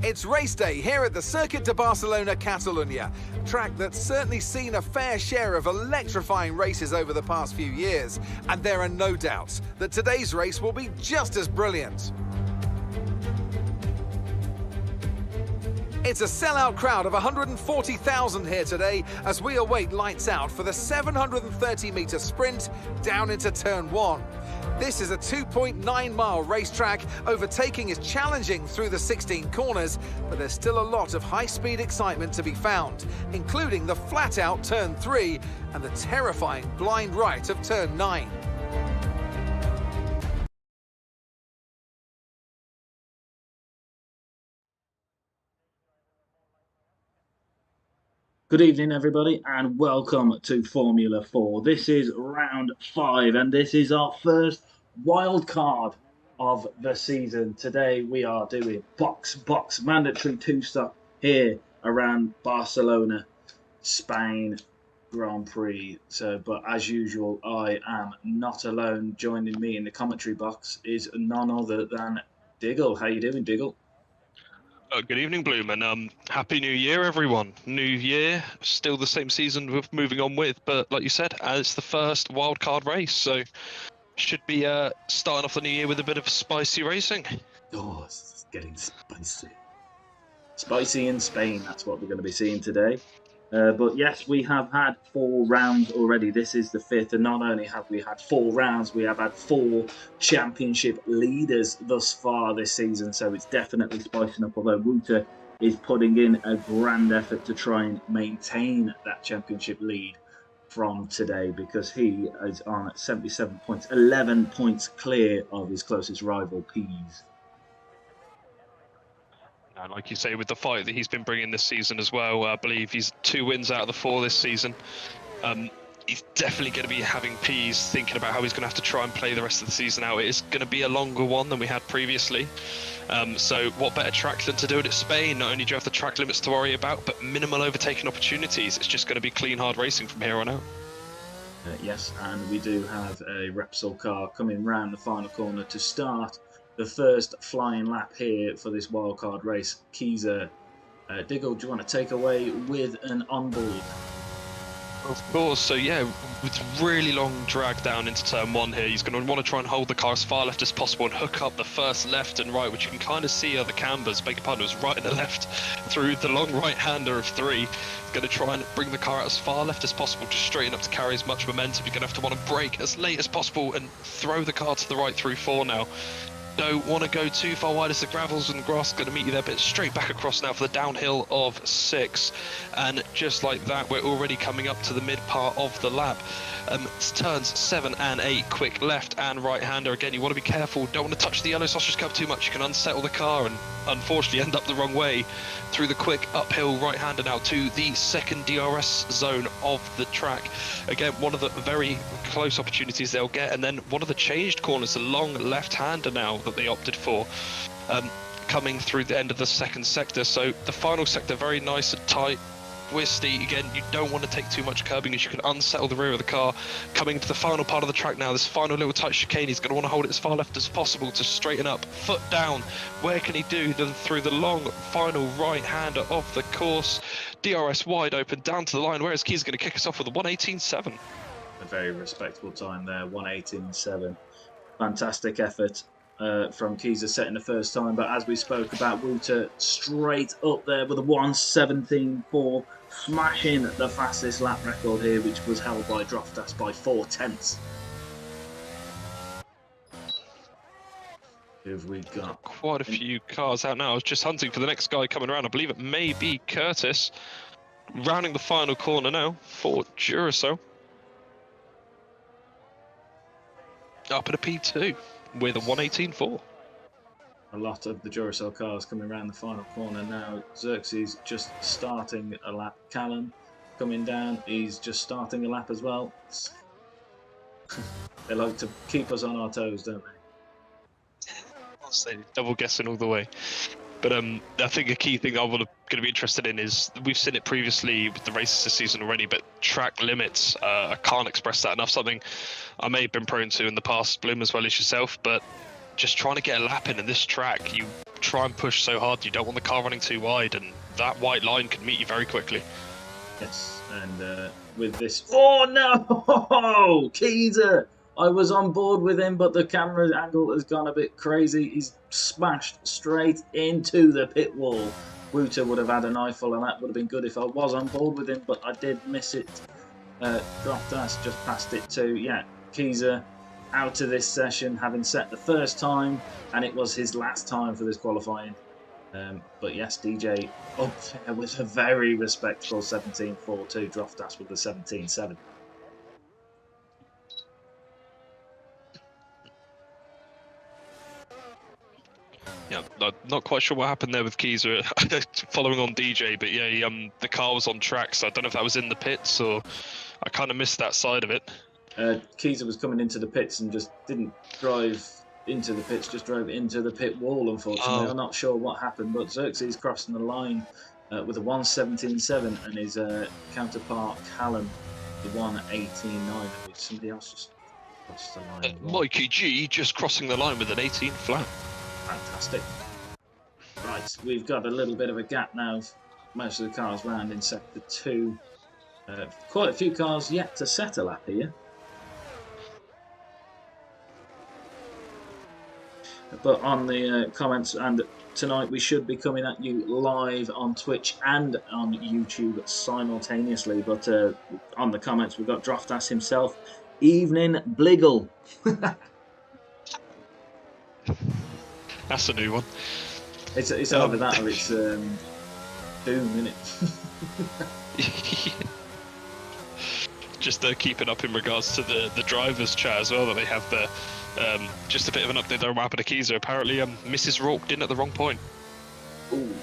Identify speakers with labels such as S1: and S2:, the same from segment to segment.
S1: It's race day here at the Circuit de Barcelona, Catalunya, a track that's certainly seen a fair share of electrifying races over the past few years, and there are no doubts that today's race will be just as brilliant. It's a sellout crowd of 140,000 here today as we await lights out for the 730-metre sprint down into Turn 1. This is a 2.9-mile racetrack. Overtaking is challenging through the 16 corners, but there's still a lot of high-speed excitement to be found, including the flat-out Turn 3 and the terrifying blind right of Turn 9.
S2: Good evening, everybody, and welcome to Formula 4. This is round 5, and this is our first wild card of the season. Today, we are doing box mandatory two-stop here around Barcelona, Spain Grand Prix. But as usual, I am not alone. Joining me in the commentary box is none other than Diggle. How you doing, Diggle?
S3: Good evening, Bloom, and Happy New Year, everyone. New year, still the same season we're moving on with, but like you said, it's the first wildcard race, so should be starting off the new year with a bit of spicy racing.
S2: Oh, it's getting spicy. Spicy in Spain, that's what we're going to be seeing today. But yes, we have had 4 rounds already. This is the 5th, and not only have we had 4 rounds, we have had 4 championship leaders thus far this season, so it's definitely spicing up, although Wouter is putting in a grand effort to try and maintain that championship lead from today, because he is on 77 points, 11 points clear of his closest rival, Pease.
S3: And like you say, with the fight that he's been bringing this season as well, I believe he's 2 wins out of the 4 this season. He's definitely going to be having Pease thinking about how he's going to have to try and play the rest of the season out. It is going to be a longer one than we had previously. So what better track than to do it at Spain? Not only do you have the track limits to worry about, but minimal overtaking opportunities. It's just going to be clean, hard racing from here on out.
S2: Yes, and we do have a Repsol car coming round the final corner to start the first flying lap here for this wildcard race. Keizer, Diggle, do you want to take away with an onboard?
S3: Of course, so yeah, with really long drag down into turn 1 here, he's going to want to try and hold the car as far left as possible and hook up the first left and right, which you can kind of see are the cambers, beg your pardon, it was right and the left through the long right-hander of 3. He's going to try and bring the car out as far left as possible, just straighten up to carry as much momentum. You're going to have to want to brake as late as possible and throw the car to the right through 4 now. Don't want to go too far wide as the gravels and the grass is going to meet you there, but straight back across now for the downhill of 6. And just like that, we're already coming up to the mid part of the lap. Turns 7 and 8, quick left and right-hander. Again, you want to be careful. Don't want to touch the yellow sausage curb too much. You can unsettle the car and unfortunately end up the wrong way through the quick uphill right-hander now to the second DRS zone of the track. Again, one of the very close opportunities they'll get, and then one of the changed corners, the long left-hander now that they opted for, coming through the end of the second sector. So the final sector, very nice and tight, twisty. Again, you don't want to take too much curbing as you can unsettle the rear of the car. Coming to the final part of the track now, this final little tight chicane, he's going to want to hold it as far left as possible to straighten up, foot down. Where can he do? Through the long final right-hander of the course. DRS wide open down to the line, whereas Key's going to kick us off with a 1:18.7.
S2: A very respectable time there, 1:18.7. Fantastic effort from Keizer setting the first time, but as we spoke about, Wouter straight up there with a 1:17.4, smashing the fastest lap record here, which was held by Droftas by 4/10. Who have we got?
S3: Quite a few cars out now. I was just hunting for the next guy coming around. I believe it may be Curtis. Rounding the final corner now for Duracell. Up at a P2 with a 1:18.4.
S2: A lot of the Duracell cars coming around the final corner now. Xerxes just starting a lap. Callum coming down, he's just starting a lap as well. They like to keep us on our toes, don't they?
S3: I'll say double guessing all the way. But I think a key thing I'm going to be interested in is, we've seen it previously with the races this season already, but track limits, I can't express that enough. Something I may have been prone to in the past, Bloom, as well as yourself, but just trying to get a lap in this track, you try and push so hard. You don't want the car running too wide, and that white line can meet you very quickly.
S2: Yes, and with this... Oh, no! Keezer! I was on board with him, but the camera angle has gone a bit crazy. He's smashed straight into the pit wall. Wouter would have had an eyeful, and that would have been good if I was on board with him, but I did miss it. Droftas just passed it to, yeah, Keezer out of this session, having set the first time, and it was his last time for this qualifying. But yes, DJ up there with a very respectable 17.42, Droftas with the 17.7.
S3: Yeah, I'm not quite sure what happened there with Keezer following on DJ, but yeah, the car was on track, so I don't know if that was in the pits or I kind of missed that side of it.
S2: Keezer was coming into the pits and just didn't drive into the pits, just drove into the pit wall, unfortunately. I'm not sure what happened, but Xerxes crossing the line with a 1:17.7 and his counterpart Callum, the 1:18.9, which somebody else just crossed the line. Well.
S3: Mikey G just crossing the line with an 18 flat.
S2: Fantastic. Right, we've got a little bit of a gap now. Most of the cars round in sector 2. Quite a few cars yet to set a lap here. But on the comments, and tonight we should be coming at you live on Twitch and on YouTube simultaneously. But on the comments, we've got Droftas himself. Evening Bliggle.
S3: That's a new one.
S2: It's either that or it's Doom, isn't it?
S3: Just keeping up in regards to the drivers chat as well that they have there. Just a bit of an update there on what happened to Keezer. Apparently, Mrs. Rourke in at the wrong point.
S2: Ooh.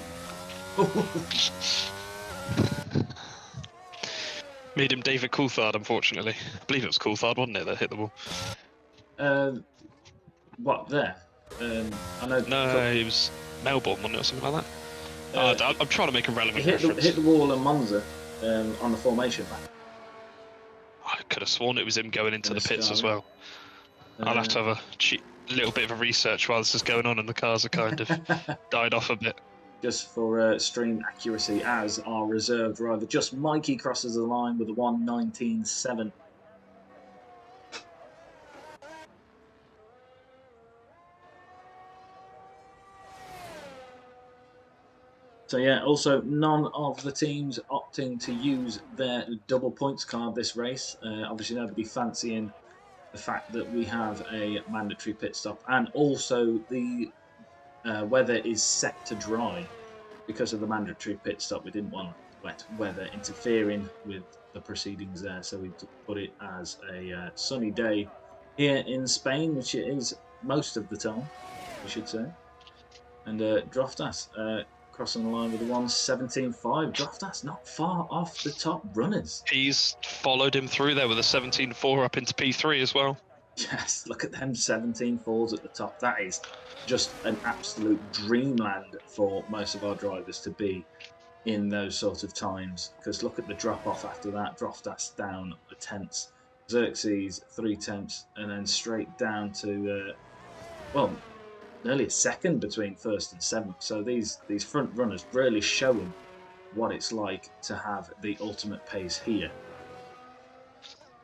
S3: Made him David Coulthard, unfortunately. I believe it was Coulthard, wasn't it, that hit the wall?
S2: What, there? I know.
S3: No, it was Melbourne, wasn't it, or something like that? I'm trying to make a relevant reference.
S2: Hit the wall in Monza on the formation back.
S3: I could have sworn it was him going into the pits as well. I'll have to have a little bit of a research while this is going on and the cars are kind of died off a bit.
S2: Just for stream accuracy, as our reserve driver, just Mikey crosses the line with a 1:19.7. So yeah, also none of the teams opting to use their double points card this race. Obviously nobody fancying the fact that we have a mandatory pit stop, and also the weather is set to dry because of the mandatory pit stop. We didn't want wet weather interfering with the proceedings there, so we put it as a sunny day here in Spain, which it is most of the time, we should say. And Droftas crossing the line with a 1:17.5. Droftas not far off the top runners.
S3: He's followed him through there with a 17.4 up into P3 as well.
S2: Yes, look at them 17.4s at the top. That is just an absolute dreamland for most of our drivers to be in those sort of times. Because look at the drop off after that. Droftas down a tenth, Xerxes 3 tenths, and then straight down to well, nearly a second between first and seventh. So these front runners really showing what it's like to have the ultimate pace here.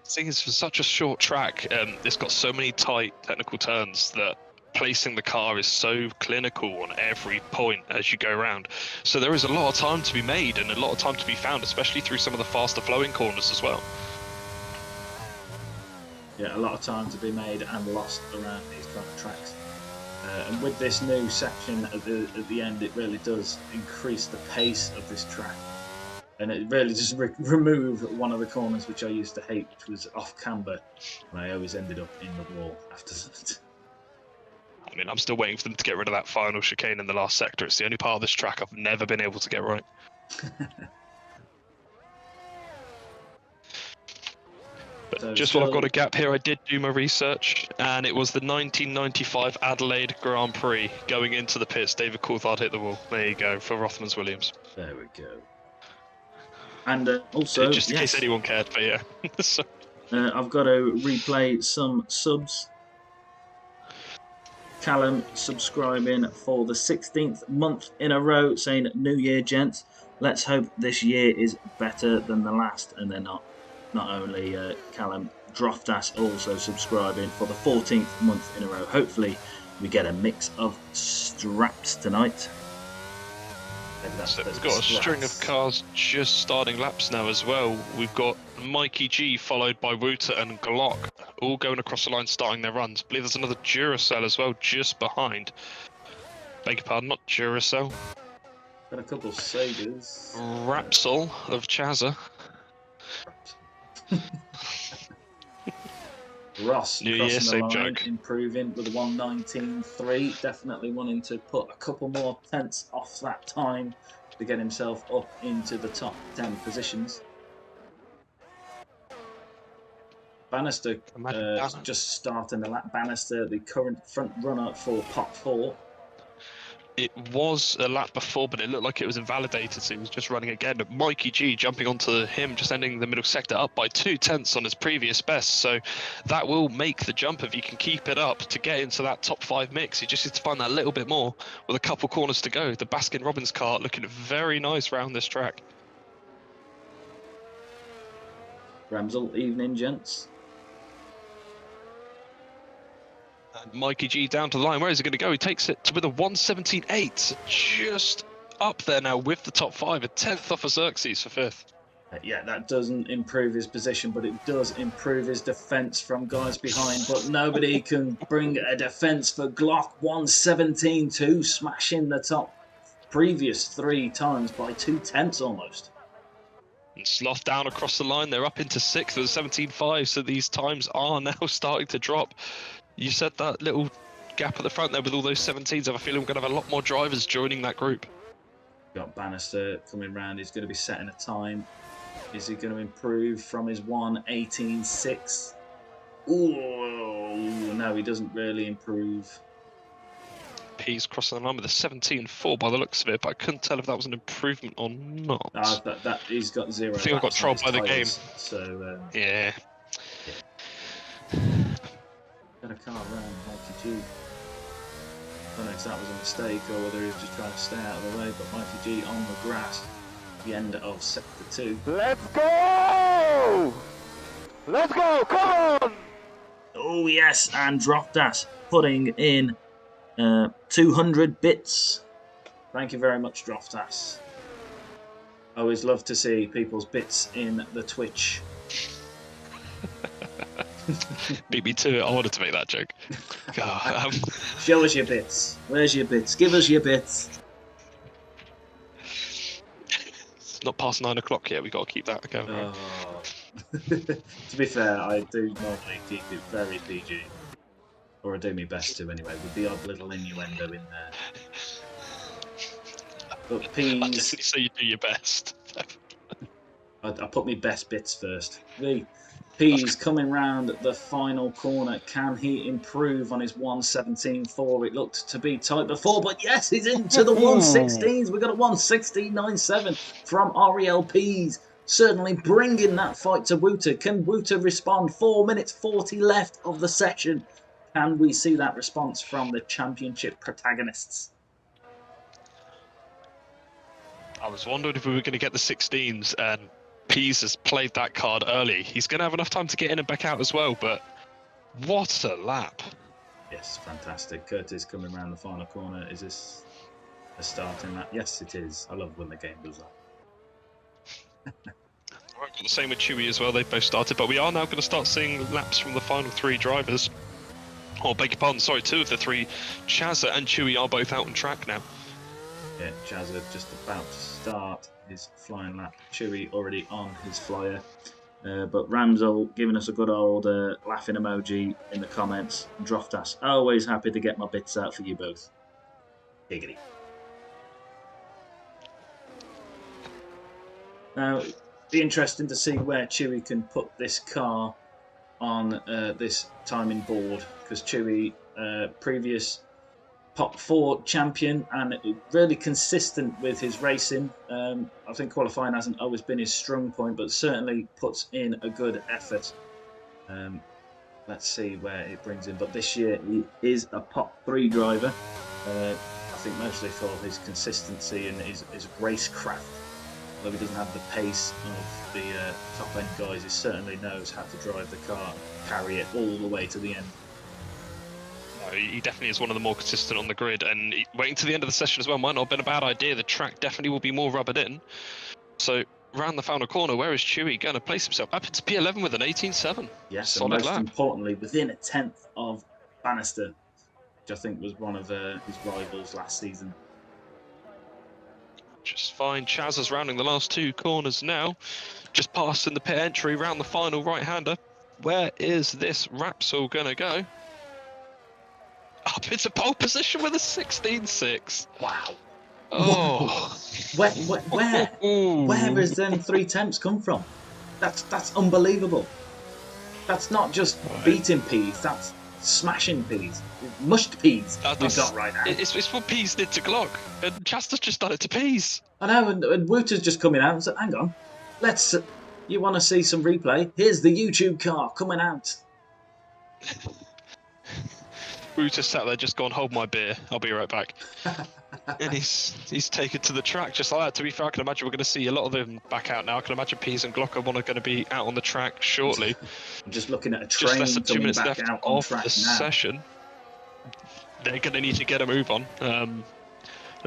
S3: The thing is, for such a short track, it's got so many tight technical turns that placing the car is so clinical on every point as you go around. So there is a lot of time to be made and a lot of time to be found, especially through some of the faster flowing corners as well.
S2: Yeah, a lot of time to be made and lost around these kind of tracks. And with this new section at the end, it really does increase the pace of this track. And it really just remove one of the corners which I used to hate, which was off camber, and I always ended up in the wall after that.
S3: I mean, I'm still waiting for them to get rid of that final chicane in the last sector. It's the only part of this track I've never been able to get right. But
S2: So
S3: just while I've got a gap here, I did do my research, and it was the 1995 Adelaide Grand Prix. Going into the pits, David Coulthard hit the wall. There you go, for Rothmans Williams.
S2: There we go. And also,
S3: just in case anyone cared, but yeah.
S2: I've got to replay some subs. Callum subscribing for the 16th month in a row, saying New Year, gents. Let's hope this year is better than the last. And then not only Callum, Droftas also subscribing for the 14th month in a row. Hopefully we get a mix of straps tonight.
S3: So we've got a string of cars just starting laps now as well. We've got Mikey G followed by Wouter and Glock all going across the line starting their runs. I believe there's another Duracell as well just behind. Beg your pardon, not Duracell.
S2: Got a couple of Sagas.
S3: Rapsol of Chazza.
S2: Ross
S3: New Year,
S2: crossing
S3: same
S2: the line,
S3: joke.
S2: improving with a 1:19.3. Definitely wanting to put a couple more tenths off that time to get himself up into the top 10 positions. Bannister just starting the lap. Bannister, the current front runner for Pot 4.
S3: It was a lap before, but it looked like it was invalidated, so he was just running again. Mikey G jumping onto him, just ending the middle sector, up by 2/10 on his previous best. So that will make the jump if you can keep it up to get into that top 5 mix. You just need to find that little bit more with a couple corners to go. The Baskin-Robbins car looking very nice round this track.
S2: Ramsel, evening, gents.
S3: And Mikey G down to the line. Where is he going to go? He takes it with a 1:17.8. Just up there now with the top 5. A 10th off of Xerxes for 5th.
S2: Yeah, that doesn't improve his position, but it does improve his defence from guys behind. But nobody can bring a defence for Glock. 1:17.2, smashing the top previous 3 times by 2/10 almost.
S3: And Sloth down across the line. They're up into 6th with a 17.5. So these times are now starting to drop. You said that little gap at the front there with all those 17s. I have a feeling we're going to have a lot more drivers joining that group.
S2: Got Bannister coming round. He's going to be setting a time. Is he going to improve from his 1:18.6? Ooh, no, he doesn't really improve.
S3: P's crossing the line with a 17.4 by the looks of it, but I couldn't tell if that was an improvement or not.
S2: That he's got 0.
S3: I think I got trolled by the game.
S2: So
S3: yeah.
S2: Got a car around Mikey G. I don't know if that was a mistake or whether he was just trying to stay out of the way, but Mikey G on the grass, the end of sector 2.
S4: Let's go! Let's go! Come on!
S2: Oh yes, and Droftas putting in 200 bits. Thank you very much, Droftas. I always love to see people's bits in the Twitch.
S3: Beat me to it. I wanted to make that joke.
S2: Show us your bits. Where's your bits? Give us your bits.
S3: It's not past 9 o'clock yet. We've got to keep that going.
S2: Oh. To be fair, I do normally keep it very PG. Or I do my best to anyway, with the odd little innuendo in there. But P's...
S3: I definitely say you do your best.
S2: I put my best bits first. P's coming round the final corner. Can he improve on his 1:17.4? It looked to be tight before, but yes, he's into the 1:16s. We've got a 1:16.97 from Ariel P's. Certainly bringing that fight to Wouter. Can Wouter respond? 4 minutes 40 left of the session. Can we see that response from the championship protagonists?
S3: I was wondering if we were going to get the 16s, and Pease has played that card early. He's going to have enough time to get in and back out as well, but what a lap.
S2: Yes, fantastic. Curtis coming around the final corner. Is this a starting lap? Yes, it is. I love when the game does that.
S3: Right, got the same with Chewy as well. They've both started, but we are now going to start seeing laps from the final 3 drivers. Oh, beg your pardon, sorry, 2 of the 3. Chazza and Chewy are both out on track now.
S2: Yeah, Chazza just about to start his flying lap. Chewy already on his flyer. But Ramsel giving us a good old laughing emoji in the comments. Droftas, always happy to get my bits out for you both. Giggity. Now, it'd be interesting to see where Chewy can put this car on this timing board, because Chewy, previous Top 4 champion and really consistent with his racing. I think qualifying hasn't always been his strong point, but certainly puts in a good effort. let's see where it brings him. But this year he is a Pot 3 driver. I think mostly for his consistency and his racecraft. Although he doesn't have the pace of the top end guys, he certainly knows how to drive the car, carry it all the way to the end.
S3: No, he definitely is one of the more consistent on the grid, and waiting to the end of the session as well might not have been a bad idea. The track definitely will be more rubbered in. So round the final corner, where is Chewy going to place himself? Up into P11 with an 18.7.
S2: Yes,
S3: solid
S2: and most
S3: lap.
S2: importantly, within a tenth of Bannister, which I think was one of his rivals last season.
S3: Just fine. Chaz is rounding the last 2 corners now. Just passing the pit entry round the final right-hander. Where is this Rapsol going to go? Up into pole position with a 16.6.
S2: Wow.
S3: Oh.
S2: Where has them 3 temps come from? That's unbelievable. That's not just beating peas, that's smashing peas. Mushed peas we've got right now.
S3: It's what Peas did to Glock, and Chasta's just done it to Peas.
S2: I know, and Wooter's just coming out and said, hang on, you want to see some replay? Here's the YouTube car coming out.
S3: Wooter sat there just gone, hold my beer, I'll be right back. And he's taken to the track just like that. To be fair, I can imagine we're going to see a lot of them back out now. I can imagine Peas and Glock are going to be out on the track shortly.
S2: I'm just looking at a
S3: Just
S2: train
S3: less than 2
S2: coming
S3: minutes
S2: back
S3: left
S2: out on
S3: of
S2: track
S3: the
S2: now.
S3: session. They're going to need to get a move on. A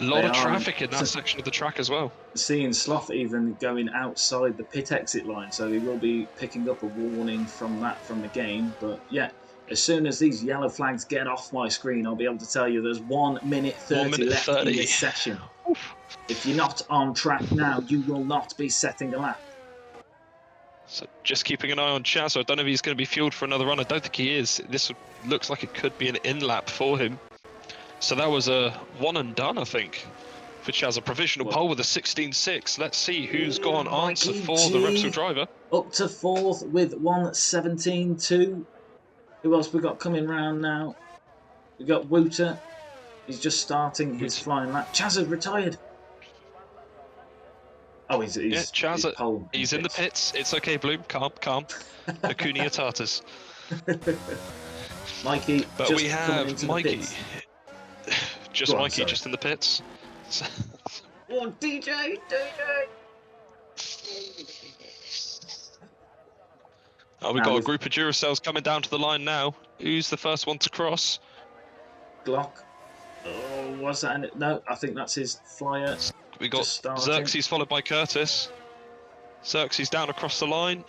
S3: lot of traffic in that section of the track as well.
S2: Seeing Sloth even going outside the pit exit line, so he will be picking up a warning from the game. But yeah, as soon as these yellow flags get off my screen, I'll be able to tell you there's 1 minute 30 left in this session.
S3: Oof.
S2: If you're not on track now, you will not be setting a lap.
S3: So just keeping an eye on Chaz. I don't know if he's going to be fueled for another run. I don't think he is. This looks like it could be an in-lap for him. So that was a one and done, I think, for Chaz. A provisional pole with a 16.6. Let's see who's gone answer for the Repsol driver.
S2: Up to 4th with 1:17.2. Who else we got coming round now? We got Wooter. He's just starting his flying lap. Chaz has retired. Oh, he's
S3: Chaz, he's in the pits. It's okay, Bloom. Calm. Acuna Tartars.
S2: Mikey,
S3: but
S2: just
S3: we have Mikey. Just
S2: on,
S3: Mikey,
S2: sorry.
S3: just in the pits.
S2: Oh, DJ!
S3: Oh, we've got a group of Duracells coming down to the line now. Who's the first one to cross?
S2: Glock. Oh, was that? No, I think that's his flyer.
S3: We got Xerxes followed by Curtis. Xerxes down across the line.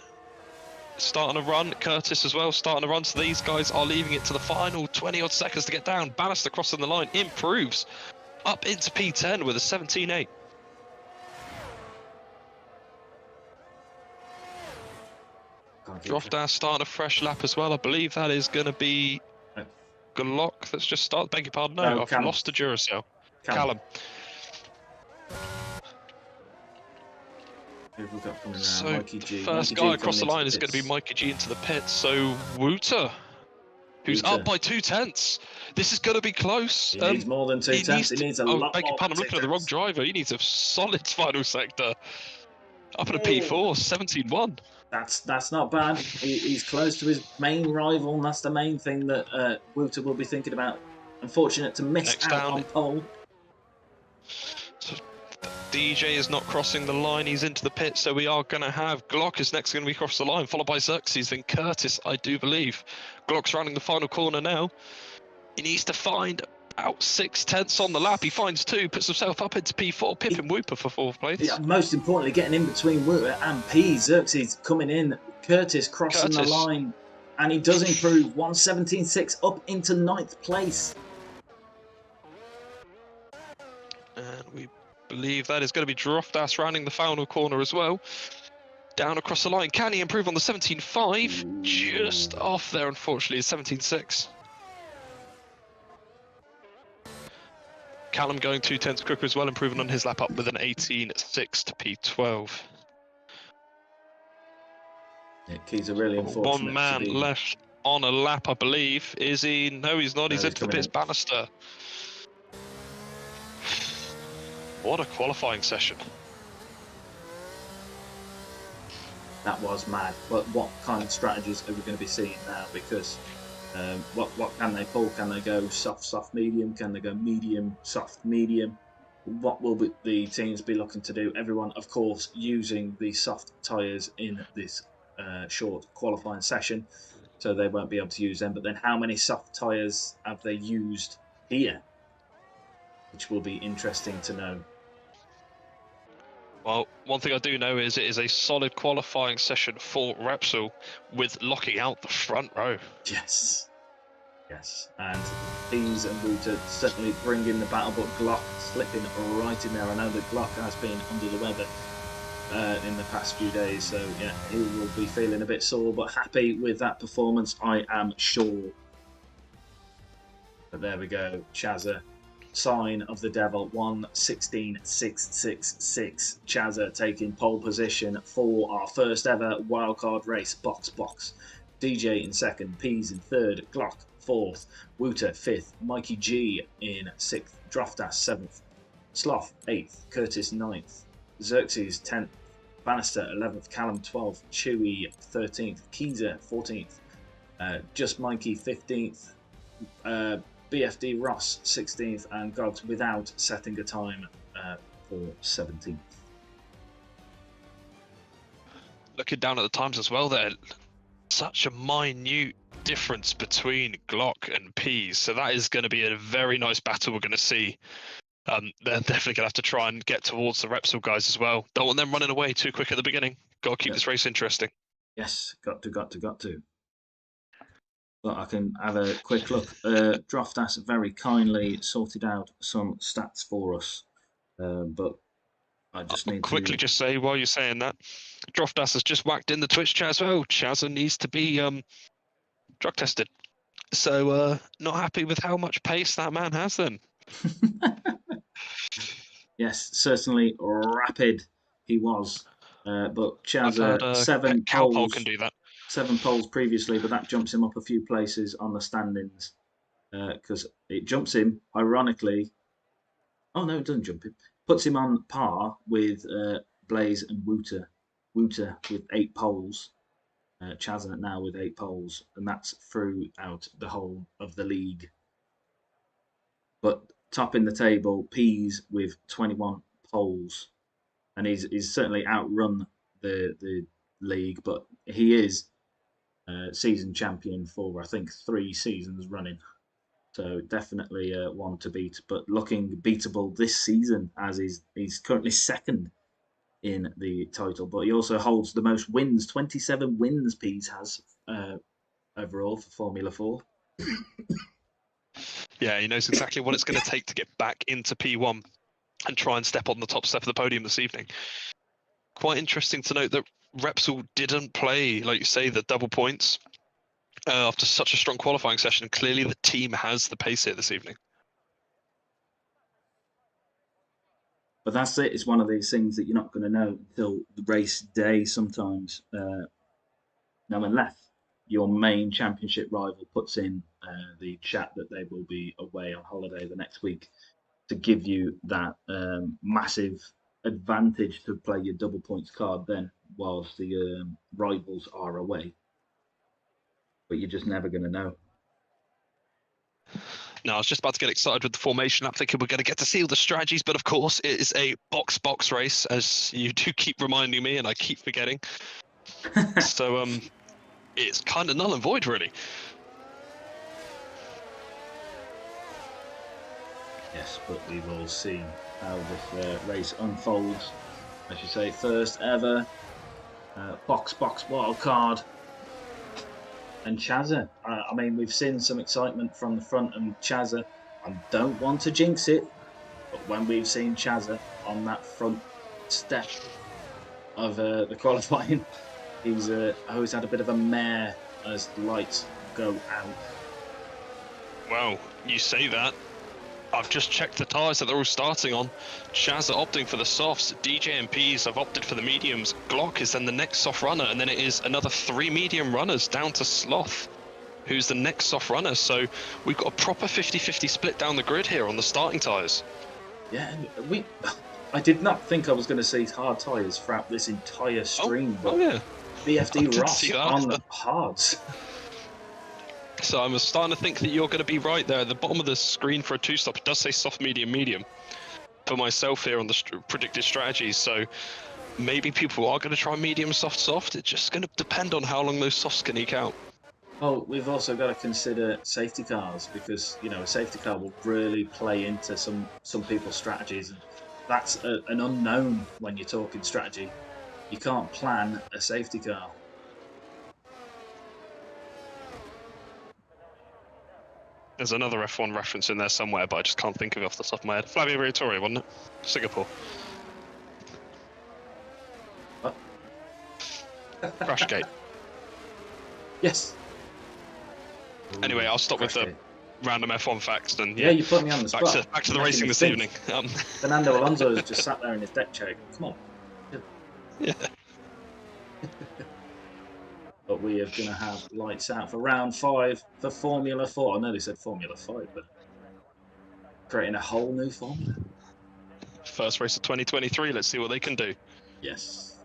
S3: Starting a run. Curtis as well starting a run. So these guys are leaving it to the final 20 odd seconds to get down. Bannister crossing the line. Improves. Up into P10 with a 17.8. Drofdas starting a fresh lap as well. I believe that is going to be Glock that's just started. Beg your pardon. No, I've lost a Duracell. Callum. So
S2: Mikey G.
S3: First
S2: Mikey
S3: guy
S2: G
S3: across the line is going to be Mikey G into the pit. So Wooter, who's up by 2/10. This is going to be close.
S2: He needs more than 2/10. He needs a lot
S3: beg your
S2: more.
S3: pardon, I'm looking at the wrong driver. He needs a solid final sector. Up at a P4, 17.1.
S2: That's not bad. He's close to his main rival, and that's the main thing that Wooter will be thinking about. Unfortunate to miss out on pole.
S3: So DJ is not crossing the line. He's into the pit, so we are going to have Glock is next going to be across the line, followed by Xerxes, then Curtis, I do believe. Glock's running the final corner now. He needs to find about 6/10 on the lap. He finds 2, puts himself up into P4, pipping Wooper for 4th place.
S2: Yeah, most importantly, getting in between Wooter and P. Xerxes coming in. Curtis crossing the line, and he does improve 1:17.6 up into 9th place.
S3: And we believe that is going to be Drofdas rounding the final corner as well. Down across the line. Can he improve on the 17.5? Just off there, unfortunately, is 17.6. Callum going 2/10 quicker as well, improving on his lap up with an 18.6 to P12.
S2: Yeah, Keys are really unfortunate.
S3: One man left on a lap, I believe. Is he? No, he's not. He's into the pits. Bannister. What a qualifying session.
S2: That was mad. But what kind of strategies are we going to be seeing now? Because what can they pull? Can they go soft, medium? Can they go medium, soft, medium? What will the teams be looking to do? Everyone, of course, using the soft tyres in this short qualifying session, so they won't be able to use them. But then how many soft tyres have they used here? Which will be interesting to know.
S3: Well, one thing I do know is it is a solid qualifying session for Repsol with locking out the front row.
S2: Yes. Yes. And Pease and Wouter certainly bringing the battle, but Glock slipping right in there. I know that Glock has been under the weather in the past few days, so yeah, he will be feeling a bit sore, but happy with that performance, I am sure. But there we go, Chazza. Sign of the Devil, 1:16.666. Chazza taking pole position for our first ever wildcard race, box. DJ in second, Pease in third, Glock fourth, Wouter fifth, Mikey G in sixth, Droftas seventh, Sloth eighth, Curtis ninth, Xerxes 10th, Bannister 11th, Callum 12th, Chewy 13th, Keezer 14th, Just Mikey 15th, BFD Ross 16th, and Gods without setting a time for 17th.
S3: Looking down at the times as well there, such a minute difference between Glock and Pease, so that is going to be a very nice battle we're going to see. They're definitely going to have to try and get towards the Repsol guys as well. Don't want them running away too quick at the beginning. Got to keep this race interesting.
S2: Yes, got to. But I can have a quick look. Droftas very kindly sorted out some stats for us, but I just need
S3: quickly just say while you're saying that, Droftas has just whacked in the Twitch chat as well. Chazza needs to be drug tested. So not happy with how much pace that man has then.
S2: Yes, certainly rapid he was. But Chazza, 7
S3: poles can do that.
S2: 7 poles previously, but that jumps him up a few places on the standings because it jumps him, ironically. Oh no, it doesn't jump him. Puts him on par with Blaze and Wouter. Wouter with 8 poles. Chazza now with 8 poles, and that's throughout the whole of the league. But topping the table, Pease with 21 poles, and he's certainly outrun the league, but he is season champion for I think 3 seasons running, so definitely one to beat, but looking beatable this season as he's currently second in the title, but he also holds the most wins. 27 wins Pease has overall for Formula 4.
S3: Yeah, he knows exactly what it's going to take to get back into P1 and try and step on the top step of the podium this evening. Quite interesting to note that Repsol didn't play, like you say, the double points after such a strong qualifying session. Clearly the team has the pace here this evening.
S2: But that's it. It's one of these things that you're not going to know until the race day sometimes. Now, unless your main championship rival puts in the chat that they will be away on holiday the next week to give you that massive advantage to play your double points card then whilst the rivals are away. But you're just never going to know.
S3: No, I was just about to get excited with the formation. I'm thinking we're going to get to see all the strategies, but of course it is a box race, as you do keep reminding me, and I keep forgetting. So it's kind of null and void, really.
S2: Yes, but we will see how this race unfolds. As you say, first ever box wild card. And Chazza, I mean, we've seen some excitement from the front, and Chazza, I don't want to jinx it, but when we've seen Chazza on that front step of the qualifying, he's always had a bit of a mare as the lights go out.
S3: Well, you say that. I've just checked the tyres that they're all starting on. Chazza opting for the softs, DJ and Pease have opted for the mediums. Glock is then the next soft runner, and then it is another 3 medium runners down to Sloth, who's the next soft runner. So we've got a proper 50-50 split down the grid here on the starting tyres.
S2: Yeah, I did not think I was going to see hard tyres throughout this entire stream.
S3: Oh yeah.
S2: BFD
S3: did
S2: Ross
S3: see that.
S2: on the hards.
S3: So I'm starting to think that you're going to be right there. At the bottom of the screen for a two-stop, it does say soft, medium, medium for myself here on the predicted strategies. So maybe people are going to try medium, soft, soft. It's just going to depend on how long those softs can eke out.
S2: Well, we've also got to consider safety cars because, you know, a safety car will really play into some people's strategies. And that's an unknown when you're talking strategy. You can't plan a safety car.
S3: There's another F1 reference in there somewhere, but I just can't think of it off the top of my head. Flavio Briatore, wasn't it? Singapore.
S2: What?
S3: Crashgate.
S2: Yes.
S3: Anyway, I'll stop with the
S2: Crashgate.
S3: random F1 facts. And
S2: Yeah, you put me on the spot.
S3: Back to the
S2: Making
S3: racing
S2: me
S3: this
S2: think.
S3: evening.
S2: Fernando Alonso has just sat there in his deck chair. Come on.
S3: Yeah.
S2: But we are going to have lights out for round 5 for Formula 4. I know they said Formula 5, but creating a whole new formula.
S3: First race of 2023. Let's see what they can do.
S2: Yes.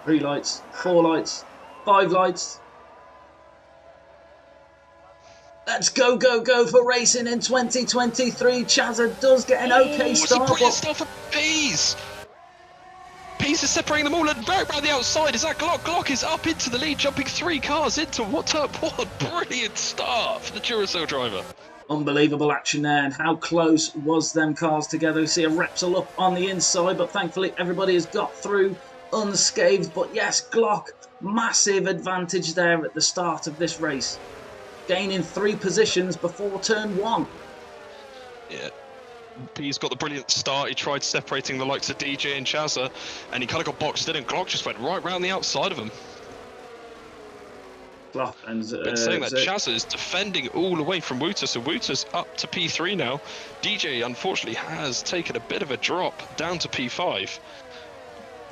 S2: 3 lights, 4 lights, 5 lights. Let's go, go, go for racing in 2023. Chazza does get an okay
S3: It's a
S2: start.
S3: brilliant start for Pease. Pease is separating them all and right around the outside. Is that Glock? Glock is up into the lead, jumping 3 cars into what a brilliant start for the Duracell driver.
S2: Unbelievable action there, and how close was them cars together. We see a Repsol up on the inside, but thankfully everybody has got through unscathed. But yes, Glock, massive advantage there at the start of this race, gaining 3 positions before turn 1.
S3: Yeah. He's got the brilliant start. He tried separating the likes of DJ and Chazza, and he kind of got boxed in, and Glock just went right round the outside of him.
S2: Glock and
S3: Been saying that Chazza is defending all the way from Wouter, so Wouter's up to P3 now. DJ unfortunately has taken a bit of a drop down to P5.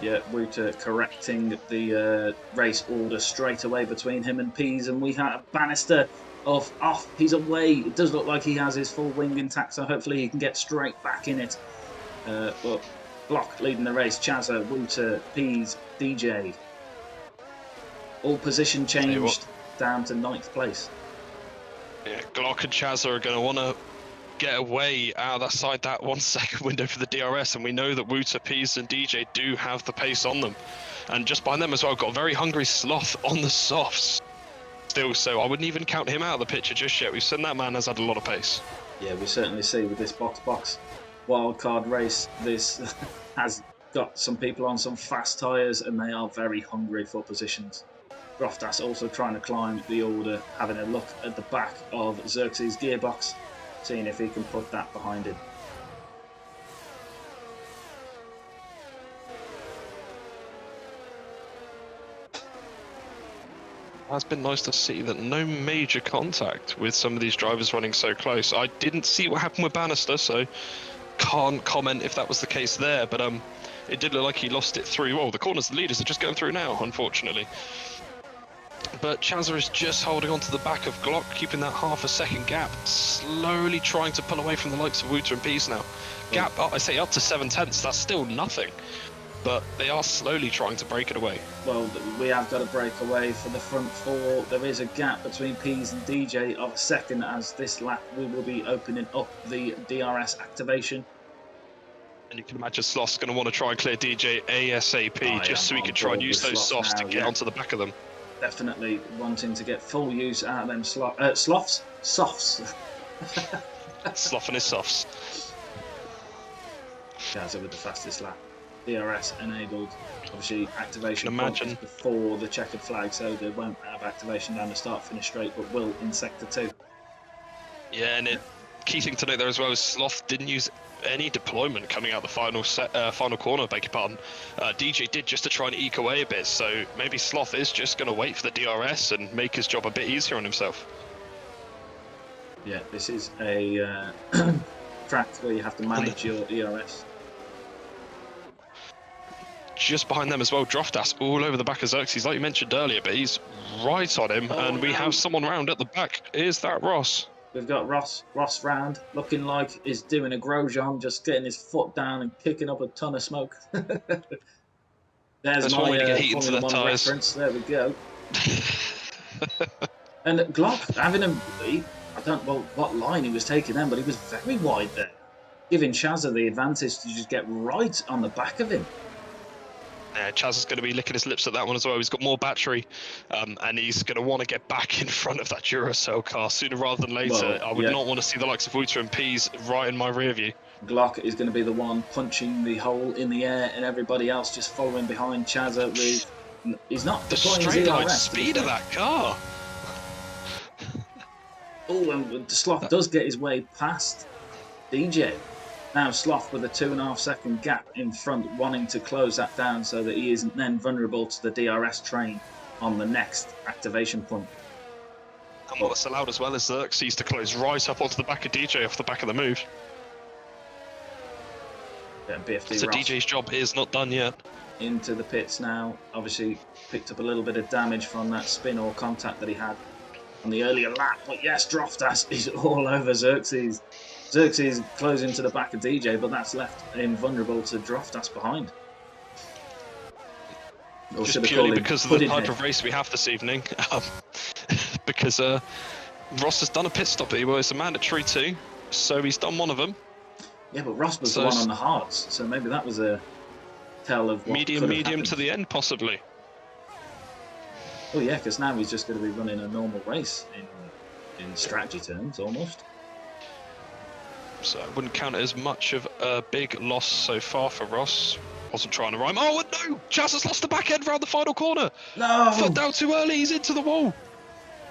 S2: Yeah, Wouter correcting the race order straight away between him and Pease, and we have Bannister off. He's away. It does look like he has his full wing intact, so hopefully he can get straight back in it. But Glock leading the race. Chazza, Wouter, Pease, DJ. All position changed down to 9th place.
S3: Yeah, Glock and Chazza are going to want to get away out of that side, that 1 second window for the DRS, and we know that Wouter, Pease and DJ do have the pace on them. And just behind them as well, got a very hungry Sloth on the softs still, so I wouldn't even count him out of the picture just yet. We've seen that man has had a lot of pace.
S2: Yeah, we certainly see with this box wildcard race, this has got some people on some fast tyres, and they are very hungry for positions. Groftas also trying to climb the order, having a look at the back of Xerxes' gearbox, seeing if he can put that behind him.
S3: It's been nice to see that no major contact with some of these drivers running so close. I didn't see what happened with Bannister, so can't comment if that was the case there, but it did look like he lost it through. Well, the corners, the leaders are just going through now, unfortunately. But Chazza is just holding on to the back of Glock, keeping that half a second gap, slowly trying to pull away from the likes of Wouter and Pease now. Gap, I say up to 7/10, that's still nothing. But they are slowly trying to break it away. Well,
S2: we have got to break away for the front 4. There is a gap between Pease and DJ of a second, as this lap we will be opening up the DRS activation.
S3: And you can imagine Sloth's going to want to try and clear DJ ASAP, just so he can try and use those softs to get onto the back of them.
S2: Definitely wanting to get full use out of them sloths. Softs.
S3: Sloth and his softs.
S2: Chazza with the fastest lap. DRS enabled. Obviously, activation
S3: imagine
S2: before the checkered flag, so they won't have activation down the start finish straight, but will in sector 2.
S3: Yeah, and key thing to note there as well is Sloth didn't use any deployment coming out the final corner, beg your pardon. DJ did just to try and eke away a bit, so maybe Sloth is just going to wait for the DRS and make his job a bit easier on himself.
S2: Yeah, this is a track where you have to manage your DRS.
S3: Just behind them as well, Droftas all over the back of Xerxes, like you mentioned earlier, but he's right on him, and we have someone round at the back. Is that Ross?
S2: We've got Ross round, looking like he's doing a Grosjean, just getting his foot down and kicking up a ton of smoke. There's
S3: That's
S2: my
S3: one way to get heat into
S2: Formula
S3: the
S2: 1
S3: tyres.
S2: reference. There we go. And Glock having him, I don't know what line he was taking then, but he was very wide there, giving Chazza the advantage to just get right on the back of him.
S3: Yeah, Chaz is going to be licking his lips at that one as well. He's got more battery, and he's going to want to get back in front of that Duracell car sooner rather than later.
S2: Well,
S3: I would
S2: yeah.
S3: not want to see the likes of Wuter and Pease right in my rear view.
S2: Glock is going to be the one punching the hole in the air, and everybody else just following behind Chazza with. He's not
S3: The
S2: deploying
S3: straight
S2: his
S3: line
S2: ERS,
S3: speed of that car.
S2: Oh, and Sloth does get his way past DJ. Now Sloth with a 2.5 second gap in front, wanting to close that down so that he isn't then vulnerable to the DRS train on the next activation point.
S3: And what's allowed as well is Xerxes to close right up onto the back of DJ off the back of the move.
S2: Yeah, BFD
S3: So
S2: Ross
S3: DJ's job is not done yet.
S2: into the pits now. Obviously picked up a little bit of damage from that spin or contact that he had on the earlier lap. But yes, Droftas is all over Xerxes. Xerxes closing to the back of DJ, but that's left him vulnerable to Droftas behind. Or
S3: Just
S2: should I call
S3: purely
S2: him
S3: because of the type
S2: Puddinghead?
S3: of race we have this evening. Because Ross has done a pit stop here, well, it's a mandatory too, so he's done one of them.
S2: Yeah, but Ross was
S3: So
S2: the one on the hards, so maybe that was a tell of what could have
S3: Medium
S2: happened.
S3: to the end, possibly.
S2: Oh yeah, because now he's just going to be running a normal race in strategy terms, almost.
S3: So I wouldn't count it as much of a big loss so far for Ross. Wasn't trying to rhyme. Oh no! Chaz has lost the back end round the final corner.
S2: No!
S3: Foot down too early. He's into the wall.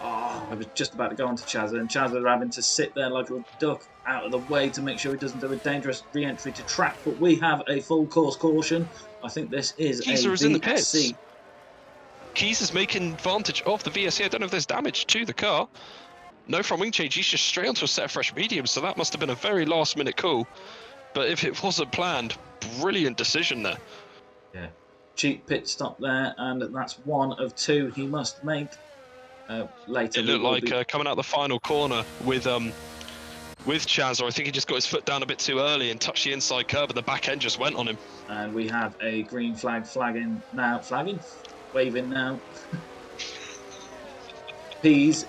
S2: Oh, I was just about to go on to Chazza, and Chazza having to sit there like a duck out of the way to make sure he doesn't do a dangerous re-entry to track. But we have a full course caution. I think this is
S3: Keyser
S2: a
S3: is in the
S2: VSC.
S3: pits. Keys is making advantage of the VSC. I don't know if there's damage to the car. No front wing change. He's just straight onto a set of fresh mediums, so that must have been a very last minute call. But if it wasn't planned, brilliant decision there.
S2: Yeah, cheap pit stop there, and that's one of two he must make. Later,
S3: It looked like coming out the final corner with Chaz, or I think he just got his foot down a bit too early and touched the inside curb, and the back end just went on him.
S2: And we have a green flag flagging now, waving now. Pease,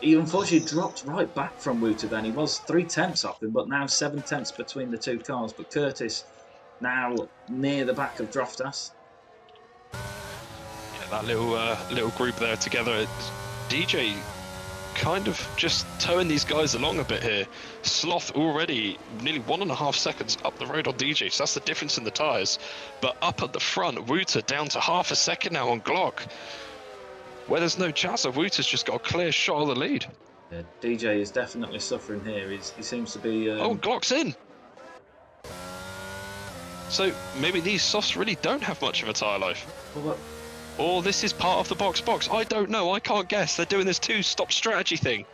S2: he unfortunately dropped right back from Wuter then. He was 3/10 off him, but now 7/10 between the two cars. But Curtis now near the back of Droftas.
S3: Yeah, that little group there together. DJ kind of just towing these guys along a bit here. Sloth already nearly 1.5 seconds up the road on DJ, so that's the difference in the tyres. But up at the front, Wuter down to half a second now on Glock. Where there's no chance of Wuter's just got a clear shot of the lead.
S2: Yeah, DJ is definitely suffering here. He seems to be...
S3: Oh, Glock's in! So maybe these softs really don't have much of a tyre life.
S2: Well,
S3: Or this is part of the box. I don't know. I can't guess. They're doing this two-stop strategy thing.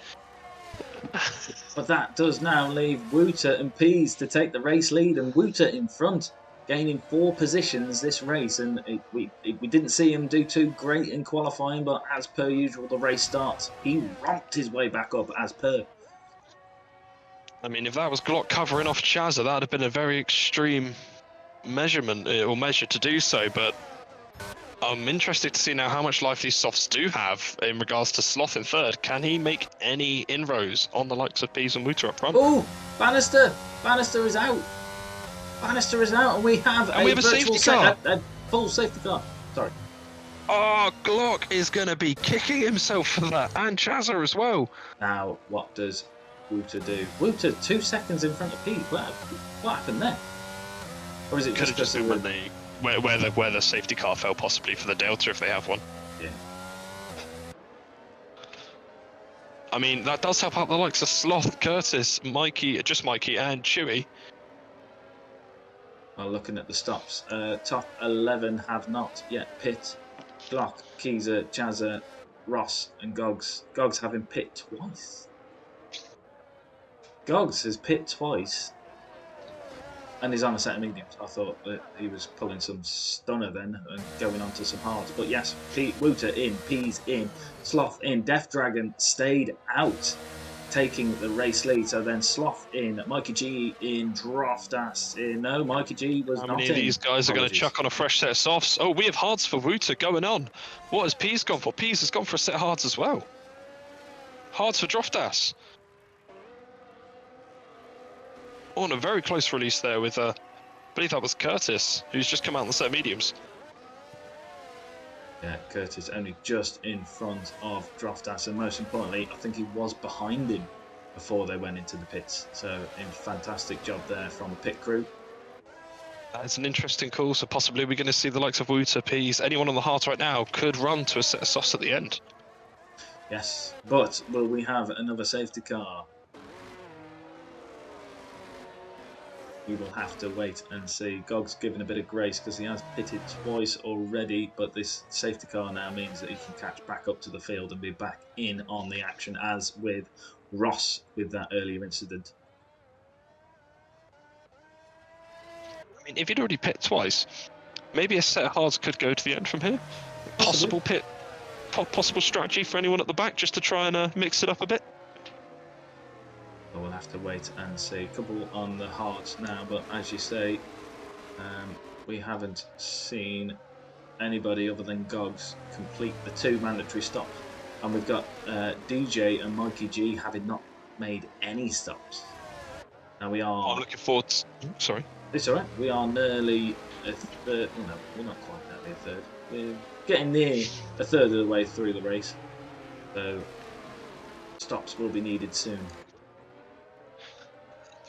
S2: but that does now leave Wuter and Pease to take the race lead, and Wuter in front, gaining 4 positions this race. And we didn't see him do too great in qualifying, but as per usual, the race starts. He romped his way back up as per.
S3: I mean, if that was Glock covering off Chazza, that would have been a very extreme measure to do so, but I'm interested to see now how much life these softs do have in regards to Sloth in third. Can he make any inroads on the likes of Pease and Wuter up front?
S2: Oh, Bannister! Bannister is out! Bannister is out, and we have a
S3: safety car.
S2: A full safety car. Sorry.
S3: Oh, Glock is going to be kicking himself for that, and Chazza as well.
S2: Now, what does Wuter do? Wuter 2 seconds in front of Pete. What happened there? Or is it
S3: Could have just been
S2: when
S3: where the safety car fell, possibly for the Delta if they have one.
S2: Yeah.
S3: I mean, that does help out the likes of Sloth, Curtis, Mikey, and Chewy.
S2: Well, looking at the stops, top 11 have not yet pit. Glock, Keyser, Chazza, Ross, and Gogs. Gogs having pit twice. Gogs has pit twice. And he's on a set of mediums. I thought that he was pulling some stunner then and going on to some hards. But yes, Wuter in, Pease in, Sloth in, Death Dragon stayed out. taking the race lead. So then Sloth in, Mikey G in, Droftas in. No, Mikey G was
S3: How
S2: not in.
S3: many of these guys are going to chuck on a fresh set of softs? Oh, we have hards for Wouter going on. What has Pease gone for? Pease has gone for a set of hards as well. Hards for Droftas. Oh, and a very close release there with, I believe that was Curtis, who's just come out on the set of mediums.
S2: Yeah, Curtis only just in front of Droftas, and most importantly, I think he was behind him before they went into the pits. So, a fantastic job there from the pit crew.
S3: That's an interesting call, so possibly we're going to see the likes of Wouter, Pease, anyone on the hard right now could run to a set of softs at the end.
S2: Yes, but will we have another safety car? We will have to wait and see. Gog's given a bit of grace because he has pitted twice already, but this safety car now means that he can catch back up to the field and be back in on the action, as with Ross with that earlier incident.
S3: I mean, if you'd already pit twice, maybe a set of hards could go to the end from here. Possible pit, possible strategy for anyone at the back just to try and mix it up a bit.
S2: We'll have to wait and see. A couple on the hards now, but as you say, we haven't seen anybody other than Gogs complete the 2 mandatory stops. And we've got DJ and Mikey G having not made any stops. Now we are...
S3: I'm looking forward to... Sorry.
S2: It's alright. We are nearly a third... Well, no, we're not quite nearly a third. We're getting near a third of the way through the race. So, stops will be needed soon.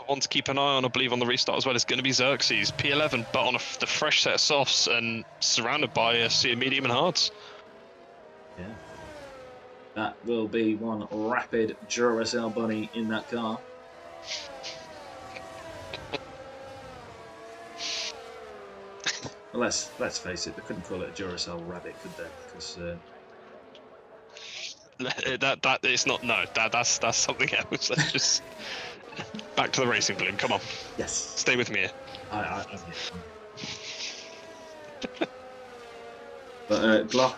S3: One to keep an eye on, I believe, on the restart as well is going to be Xerxes, P11, but on the fresh set of softs and surrounded by a sea of medium and hards.
S2: Yeah. That will be one rapid Duracell bunny in that car. Well, let's face it, they couldn't call it a Duracell rabbit, could they? Because
S3: that is not, no, that's something else. Let's just back to the racing balloon. Come on.
S2: yes,
S3: Stay with me here.
S2: I'm But Glock,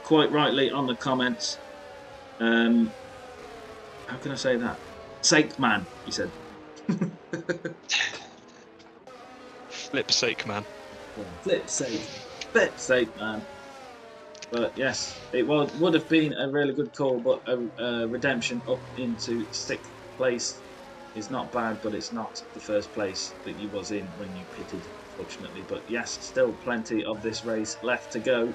S2: quite rightly on the comments. How can I say that? Sake man, he said.
S3: Flip sake, man.
S2: Flip sake, man. But yes, it would have been a really good call, but a redemption up into 6th place is not bad, but it's not the first place that you was in when you pitted, fortunately. But yes, still plenty of this race left to go.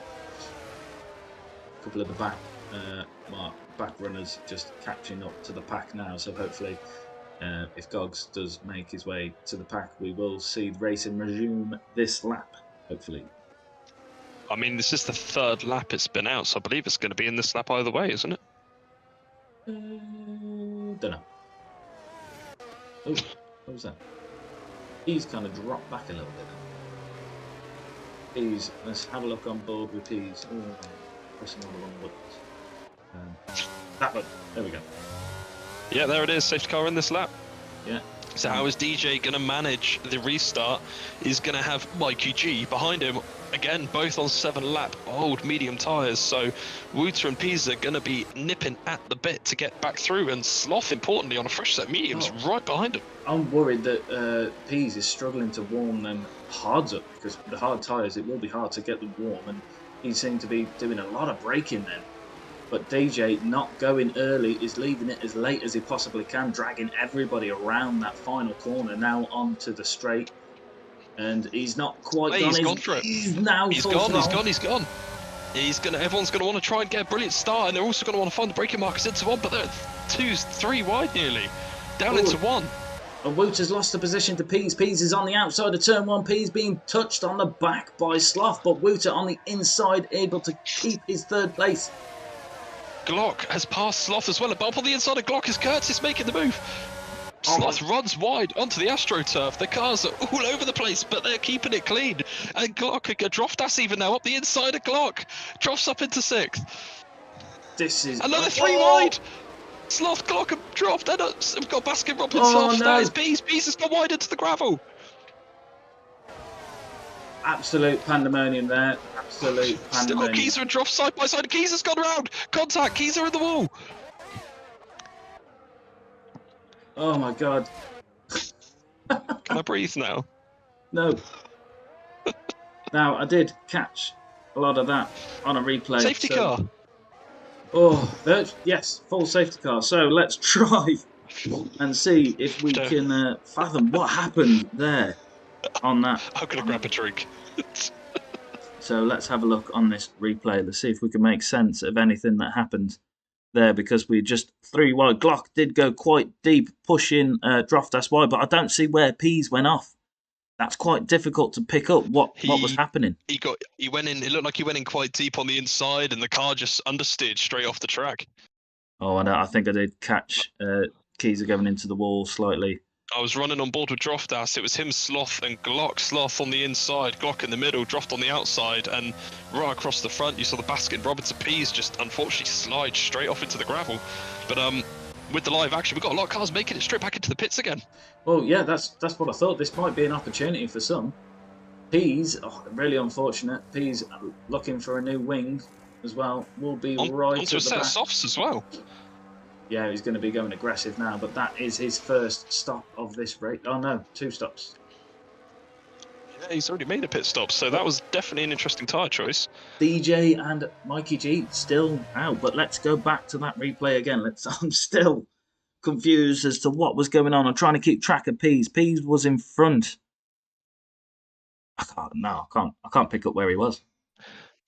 S2: A couple of the back runners just catching up to the pack now, so hopefully if Gogs does make his way to the pack, we will see the racing resume this lap, hopefully.
S3: I mean, this is the 3rd lap it's been out, so I believe it's going to be in this lap either way, isn't it?
S2: Don't know. Oh, what was that? He's kind of dropped back a little bit. Peas, let's have a look on board with Peas. Oh, pressing all the wrong buttons. That one, there we go.
S3: Yeah, there it is. Safety car in this lap.
S2: Yeah.
S3: So how is DJ going to manage the restart? He's going to have Mikey G behind him. Again, both on 7-lap old medium tyres. So Wouter and Pease are going to be nipping at the bit to get back through. And Sloth, importantly, on a fresh set of mediums, right behind him.
S2: I'm worried that Pease is struggling to warm them hards up, because the hard tyres, it will be hard to get them warm. And he seemed to be doing a lot of braking then. But DJ not going early, is leaving it as late as he possibly can, dragging everybody around that final corner now onto the straight. And he's not quite gone.
S3: He's gone for it.
S2: He's
S3: gone. Everyone's gonna want to try and get a brilliant start, and they're also gonna want to find the braking markers into 1, but they're 2, 3 wide nearly. Down into 1.
S2: And Wouter's lost the position to Pease. Pease is on the outside of turn 1. Pease being touched on the back by Sloth, but Wouter on the inside, able to keep his 3rd place.
S3: Glock has passed Sloth as well. Above on the inside of Glock is Curtis making the move. Sloth runs wide onto the AstroTurf. The cars are all over the place, but they're keeping it clean. And Glock, Droftas even now up the inside of Glock. Drofts up into 6th.
S2: This is...
S3: Another 3 wide. Sloth, Glock and Droft. We've got Baskin Robbins off.
S2: No.
S3: That is Pease. Pease has gone wide into the gravel.
S2: Absolute pandemonium there. Absolute pandemonium.
S3: Still got Keezer and Droft side by side. Keezer's gone around. Contact. Keezer in the wall.
S2: Oh my God.
S3: Can I breathe now?
S2: No. Now, I did catch a lot of that on a replay.
S3: Safety car.
S2: Oh, yes, full safety car. So let's try and see if we can fathom what happened there on that.
S3: I'm going to grab a drink.
S2: So let's have a look on this replay. Let's see if we can make sense of anything that happened there, because we just 3 wide. Glock did go quite deep, pushing Droftas wide, but I don't see where Pease went off. That's quite difficult to pick up what was happening.
S3: He went in. It looked like he went in quite deep on the inside, and the car just understeered straight off the track.
S2: Oh, I think I did catch Keezer going into the wall slightly.
S3: I was running on board with Droftas. It was him, Sloth, and Glock. Sloth on the inside, Glock in the middle, Droft on the outside, and right across the front, you saw the Baskin Roberts Pease just unfortunately slide straight off into the gravel. But with the live action, we've got a lot of cars making it straight back into the pits again.
S2: Well, yeah, that's what I thought. This might be an opportunity for some. Pease, really unfortunate. Pease looking for a new wing as well. Will be right
S3: onto
S2: at the
S3: a set
S2: back.
S3: of softs as well.
S2: Yeah, he's going to be going aggressive now, but that is his first stop of this race. Oh no, 2 stops.
S3: Yeah, he's already made a pit stop, so that was definitely an interesting tyre choice.
S2: DJ and Mikey G still out, but let's go back to that replay again. I'm still confused as to what was going on. I'm trying to keep track of Pease. Pease was in front. I can't pick up where he was.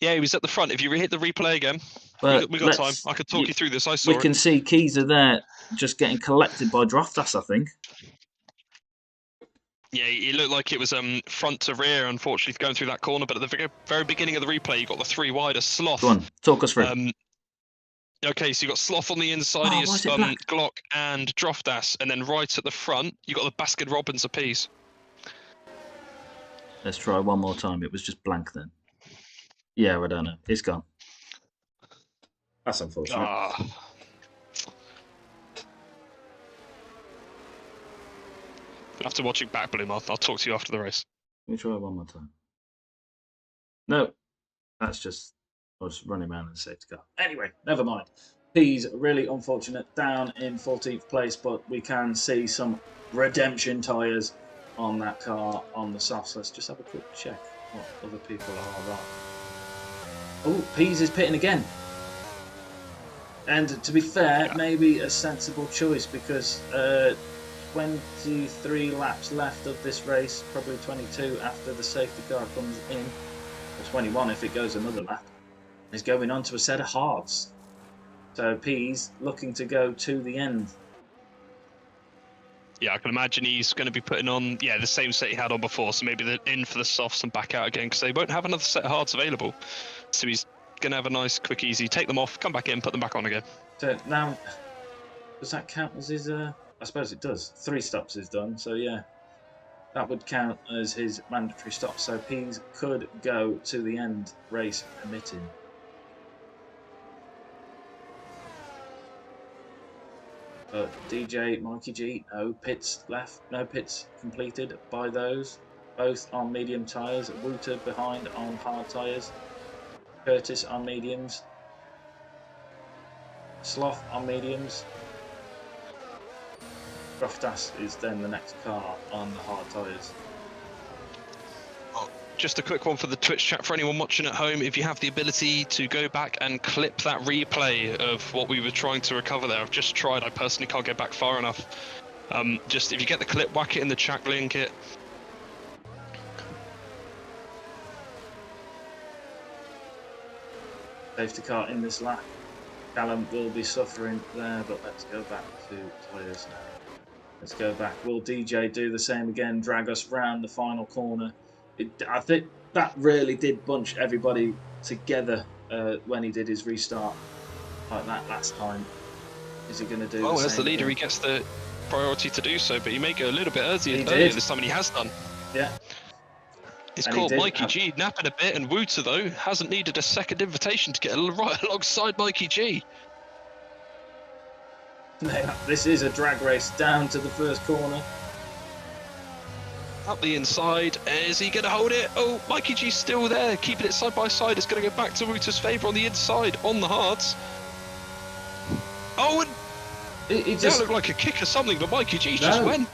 S3: Yeah, he was at the front. If you hit the replay again, we got time. I could talk you through this. I saw
S2: We can see Keezer there just getting collected by Droftas, I think.
S3: Yeah, it looked like it was front to rear, unfortunately, going through that corner. But at the very beginning of the replay, you got the 3 wide of Sloth.
S2: Go on, talk us through.
S3: Okay, so you got Sloth on the inside, Glock and Droftas, and then right at the front, you got the Baskin Robbins apiece.
S2: Let's try one more time. It was just blank then. Yeah, I don't know. It's gone. That's unfortunate.
S3: We'll have to watch it back, Bloom. I'll talk to you after the race.
S2: Let me try one more time. No, that's just I was running around in the safety car. Anyway, never mind. Pease really unfortunate, down in 14th place, but we can see some redemption tyres on that car on the softs. Let's just have a quick check what other people are on. Oh, Pease is pitting again. And to be fair, maybe a sensible choice, because 23 laps left of this race, probably 22 after the safety car comes in, or 21 if it goes another lap, is going on to a set of hards. So Pease looking to go to the end.
S3: Yeah, I can imagine he's going to be putting on the same set he had on before, so maybe they're in for the softs and back out again, because they won't have another set of hards available. So he's going to have a nice, quick, easy, take them off, come back in, put them back on again.
S2: So now, does that count as his, I suppose it does. 3 stops is done, so yeah. That would count as his mandatory stop, so Pease could go to the end, race permitting. But DJ, Mikey G, no pits left, no pits completed by those. Both on medium tyres. Wouter behind on hard tyres. Curtis on mediums. Sloth on mediums. Droftas is then the next car on the hard tyres.
S3: Just a quick one for the Twitch chat for anyone watching at home. If you have the ability to go back and clip that replay of what we were trying to recover there, I've just tried. I personally can't get back far enough. Just if you get the clip, whack it in the chat, link it.
S2: Safety car in this lap. Callum will be suffering there, but let's go back to tyres now. Let's go back. Will DJ do the same again, drag us round the final corner? I think that really did bunch everybody together when he did his restart like that last time. Is he going to do the same?
S3: As the leader, he gets the priority to do so, but he may go a little bit earlier this time, and he has done.
S2: Yeah.
S3: It's caught Mikey G napping a bit, and Wouter, though, hasn't needed a second invitation to get right alongside Mikey G.
S2: This is a drag race down to the first corner.
S3: Up the inside, is he going to hold it? Oh, Mikey G's still there, keeping it side by side. It's going to go back to Wouter's favour on the inside, on the hards. Oh, and
S2: It
S3: That
S2: just
S3: looked like a kick or something, but Mikey G's just
S2: no.
S3: went.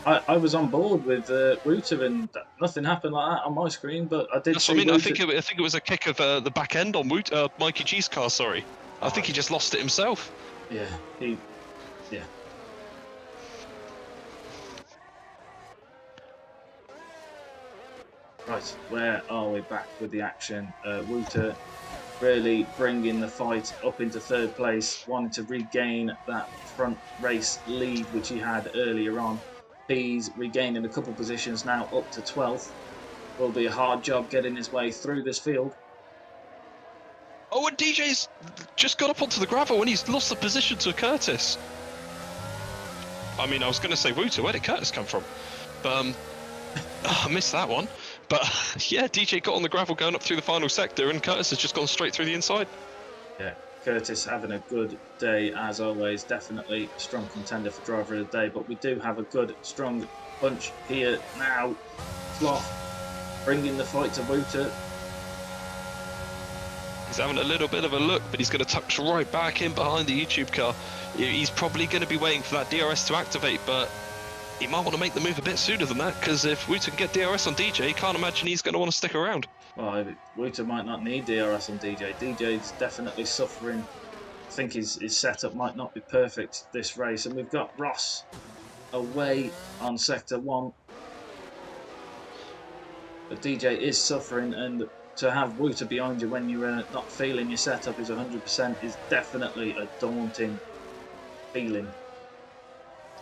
S2: I was on board with Router, and nothing happened like that on my screen. But I did
S3: That's
S2: see
S3: what I mean.
S2: Router.
S3: I think it was a kick of the back end on Mikey G's car. Sorry, I think he just lost it himself.
S2: Yeah, yeah. Right, where are we back with the action? Router really bringing the fight up into third place, wanting to regain that front race lead which he had earlier on. He's regaining a couple positions now, up to 12th. Will be a hard job getting his way through this field.
S3: Oh, and DJ's just got up onto the gravel and he's lost the position to Curtis. I mean, I was going to say Wooter, where did Curtis come from? But I missed that one. But yeah, DJ got on the gravel going up through the final sector and Curtis has just gone straight through the inside.
S2: Yeah, Curtis having a good day as always. Definitely a strong contender for driver of the day. But we do have a good, strong punch here now. Sloth bringing the fight to Wooter.
S3: He's having a little bit of a look, but he's going to tuck right back in behind the YouTube car. He's probably going to be waiting for that DRS to activate, but he might want to make the move a bit sooner than that, because if Wooter can get DRS on DJ, can't imagine he's going to want to stick around.
S2: Well, Wooter might not need DRS on DJ. DJ's definitely suffering. I think his setup might not be perfect this race. And we've got Ross away on Sector 1. But DJ is suffering, and to have Wooter behind you when you're not feeling your setup is 100% is definitely a daunting feeling.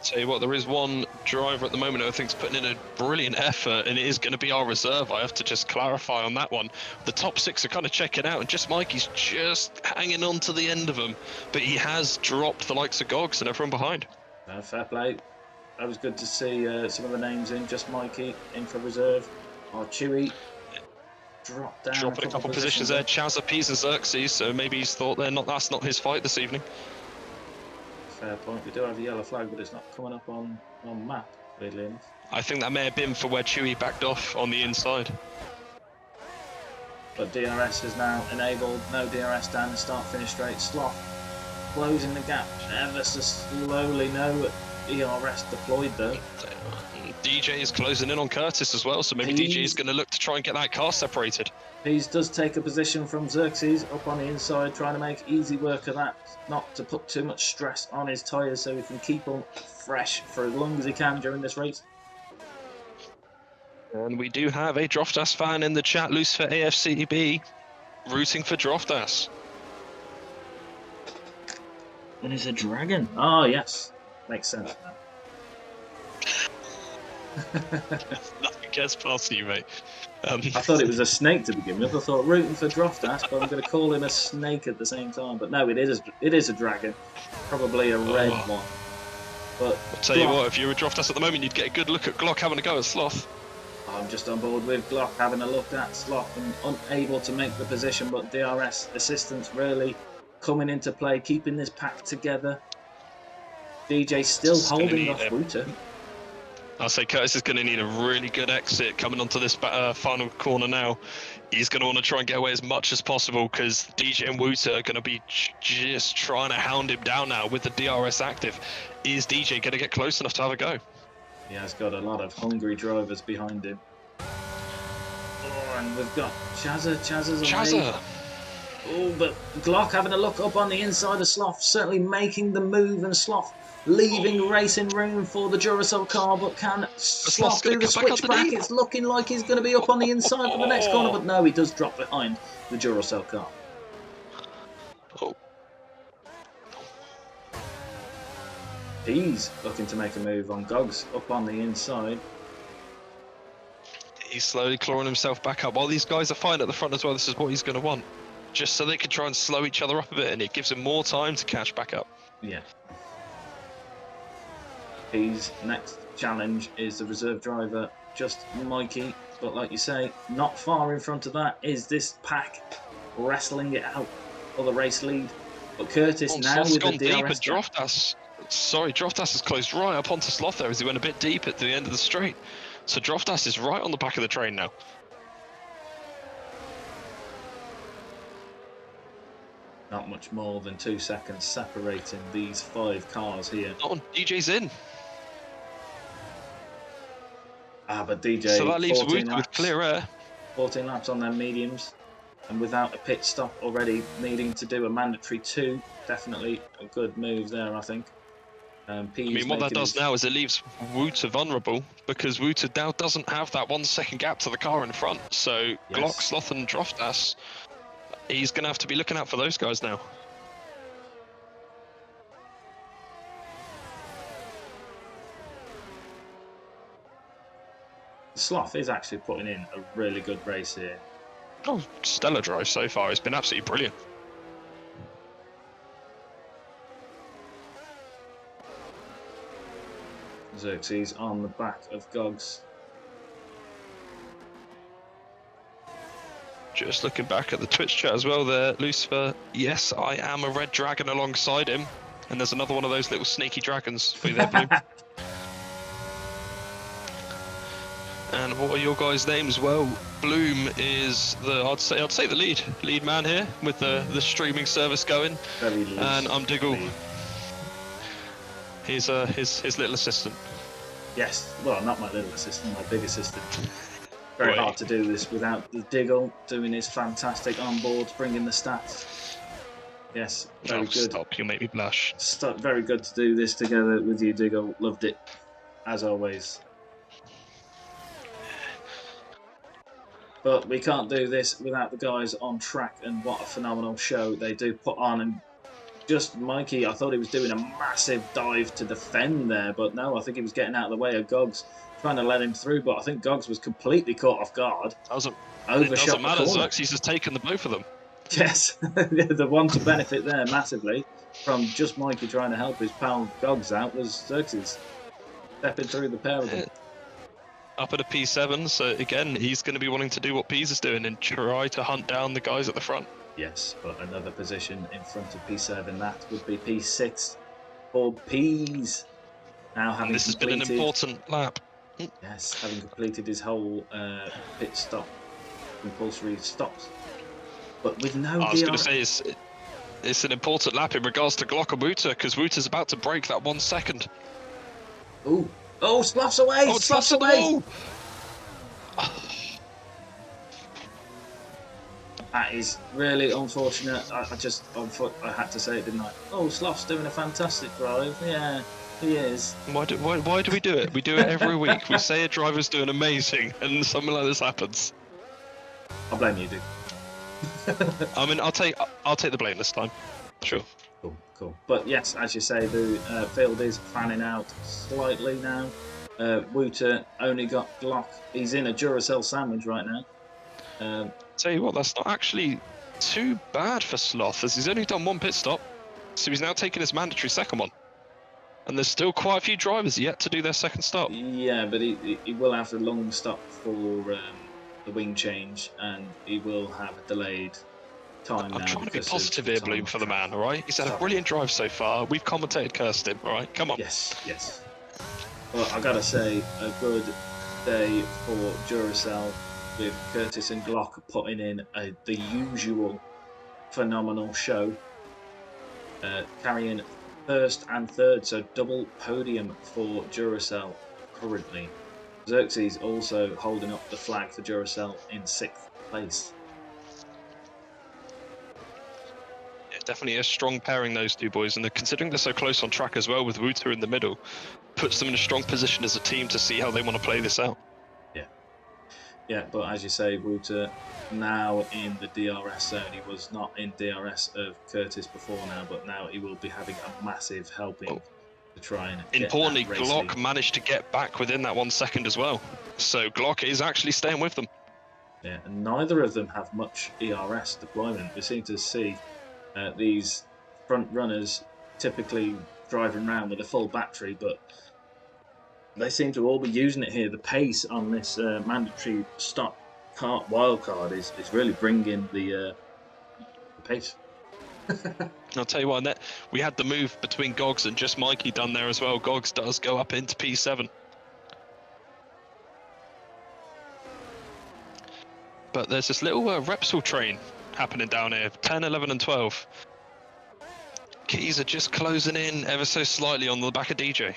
S3: Tell you what, there is one driver at the moment who I think's putting in a brilliant effort, and it is going to be our reserve. I have to just clarify on that one. The top six are kind of checking out, and just Mikey's just hanging on to the end of them. But he has dropped the likes of Gogs and everyone behind.
S2: Fair play. That was good to see some of the names in. Just Mikey in for reserve. Or Chewy dropped down.
S3: Dropping a couple positions there. Chazza, Peas and Xerxes, so maybe he's thought that's not his fight this evening.
S2: Fair point. We do have a yellow flag, but it's not coming up on map, weirdly enough.
S3: I think that may have been for where Chewy backed off on the inside.
S2: But DRS is now enabled. No DRS down the start-finish straight. Sloth closing the gap ever so slowly. No ERS deployed though.
S3: DJ is closing in on Curtis as well, so maybe DJ is going to look to try and get that car separated.
S2: Pease does take a position from Xerxes up on the inside, trying to make easy work of that, not to put too much stress on his tyres so he can keep them fresh for as long as he can during this race.
S3: And we do have a Droftas fan in the chat, Lucifer AFCB, rooting for Droftas.
S2: And it's a dragon. Oh, yes. Makes sense now.
S3: Nothing gets past you, mate.
S2: I thought it was a snake to begin with. I thought rooting for Droftas, but I'm going to call him a snake at the same time. But no, it is a dragon. Probably a red one. But
S3: I'll tell you what, if you were Droftas at the moment, you'd get a good look at Glock having a go at Sloth.
S2: I'm just on board with Glock having a look at Sloth and unable to make the position, but DRS assistance really coming into play, keeping this pack together. DJ still holding off Wooter.
S3: I'll say Curtis is going to need a really good exit coming onto this final corner now. He's going to want to try and get away as much as possible because DJ and Wooter are going to be just trying to hound him down now with the DRS active. Is DJ going to get close enough to have a go?
S2: He has got a lot of hungry drivers behind him. Oh, and we've got Chazza.
S3: Chazza!
S2: Oh, but Glock having a look up on the inside of Sloth, certainly making the move, and Sloth leaving racing room for the Duracell car, but can Sloth do the switchback? It's looking like he's going to be up on the inside for the next corner, but no, he does drop behind the Duracell car.
S3: Oh.
S2: He's looking to make a move on Gogs up on the inside.
S3: He's slowly clawing himself back up. While these guys are fine at the front as well, this is what he's going to want. Just so they can try and slow each other up a bit, and it gives him more time to catch back up.
S2: Yeah. His next challenge is the reserve driver, just Mikey. But like you say, not far in front of that is this pack wrestling it out for the race lead. But Curtis now with the DRS.
S3: Droftas has closed right up onto Sloth there as he went a bit deep at the end of the straight. So Droftas is right on the back of the train now.
S2: Not much more than 2 seconds separating these 5 cars here.
S3: Oh, DJ's in.
S2: But DJ,
S3: So that leaves
S2: 14
S3: Wooter with
S2: laps.
S3: clear air.
S2: 14 laps on their mediums. And without a pit stop already, needing to do a mandatory 2. Definitely a good move there, I think.
S3: I mean, what that does now is it leaves Wooter vulnerable, because Wooter now doesn't have that 1 second gap to the car in front. So Glock, Sloth and Droftas, he's going to have to be looking out for those guys now.
S2: Sloth is actually putting in a really good race here.
S3: Oh, stellar drive so far. It's been absolutely brilliant.
S2: Xerxes on the back of Gogs.
S3: Just looking back at the Twitch chat as well there, Lucifer. Yes, I am a red dragon alongside him. And there's another one of those little sneaky dragons for you there, Bloom. And what are your guys' names? Well, Bloom is the I'd say the lead man here with the streaming service going.
S2: Very loose.
S3: And I'm Diggle. He's his little assistant.
S2: Yes, well, not my little assistant, my big assistant. Very
S3: Wait.
S2: hard to do this without the Diggle doing his fantastic onboards, bringing the stats. Yes, very good.
S3: Stop, you make me blush.
S2: Very good to do this together with you, Diggle. Loved it, as always. But we can't do this without the guys on track, and what a phenomenal show they do put on. And just Mikey, I thought he was doing a massive dive to defend there, but no, I think he was getting out of the way of Gogs, trying to let him through, but I think Gogs was completely caught off guard.
S3: It doesn't
S2: Overshot
S3: matter,
S2: the corner.
S3: Xerxes has taken the both of them.
S2: Yes, the one to benefit there massively from just Mikey trying to help his pal Gogs out was Xerxes stepping through the pair of them.
S3: Up at a P7, so again, he's going to be wanting to do what Pease is doing and try to hunt down the guys at the front.
S2: Yes, but another position in front of P7, that would be P6 for Pease. Now having
S3: This has been an important lap.
S2: Yes, having completed his whole pit stop, compulsory stops. But with no
S3: I was
S2: DR...
S3: going to say it's an important lap in regards to Glock and Wooter, because Wooter's about to break that 1 second.
S2: Ooh. Oh, Sloth's away!
S3: Oh,
S2: Sloth's
S3: the
S2: away!
S3: wall!
S2: That is really unfortunate. I had to say it, didn't I? Oh, Sloth's doing a fantastic drive. Yeah, he is.
S3: Why do we do it? We do it every week. We say a driver's doing amazing, and something like this happens.
S2: I'll blame you, dude.
S3: I mean, I'll take the blame this time. Sure.
S2: Cool. But yes, as you say, the field is fanning out slightly now. Wooter only got Glock. He's in a Duracell sandwich right now.
S3: Tell you what, that's not actually too bad for Sloth, as he's only done 1 pit stop, so he's now taking his mandatory second one. And there's still quite a few drivers yet to do their second stop.
S2: Yeah, but he will have a long stop for the wing change, and he will have a delayed time.
S3: I'm trying to be positive here, Bloom, for the man, alright? He's had a brilliant drive so far. We've commentated, cursed him, alright? Come on.
S2: Yes. Well, I gotta say, a good day for Duracell, with Curtis and Glock putting in the usual phenomenal show, carrying first and third, so double podium for Duracell currently. Xerxes also holding up the flag for Duracell in 6th place.
S3: Yeah, definitely a strong pairing, those two boys, and considering they're so close on track as well with Wooter in the middle, puts them in a strong position as a team to see how they want to play this out.
S2: Yeah, but as you say, Wooter now in the DRS zone. He was not in DRS of Curtis before now, but now he will be having a massive helping to try and get
S3: importantly,
S2: that race
S3: Glock
S2: lead.
S3: managed to get back within that 1 second as well. So Glock is actually staying with them.
S2: Yeah, and neither of them have much ERS deployment. We seem to see these front runners typically driving around with a full battery, but they seem to all be using it here. The pace on this mandatory stop wildcard is really bringing the pace.
S3: I'll tell you what, we had the move between Gogs and just Mikey done there as well. Gogs does go up into P7. But there's this little Repsol train happening down here, 10, 11 and 12. marquees are just closing in ever so slightly on the back of DJ.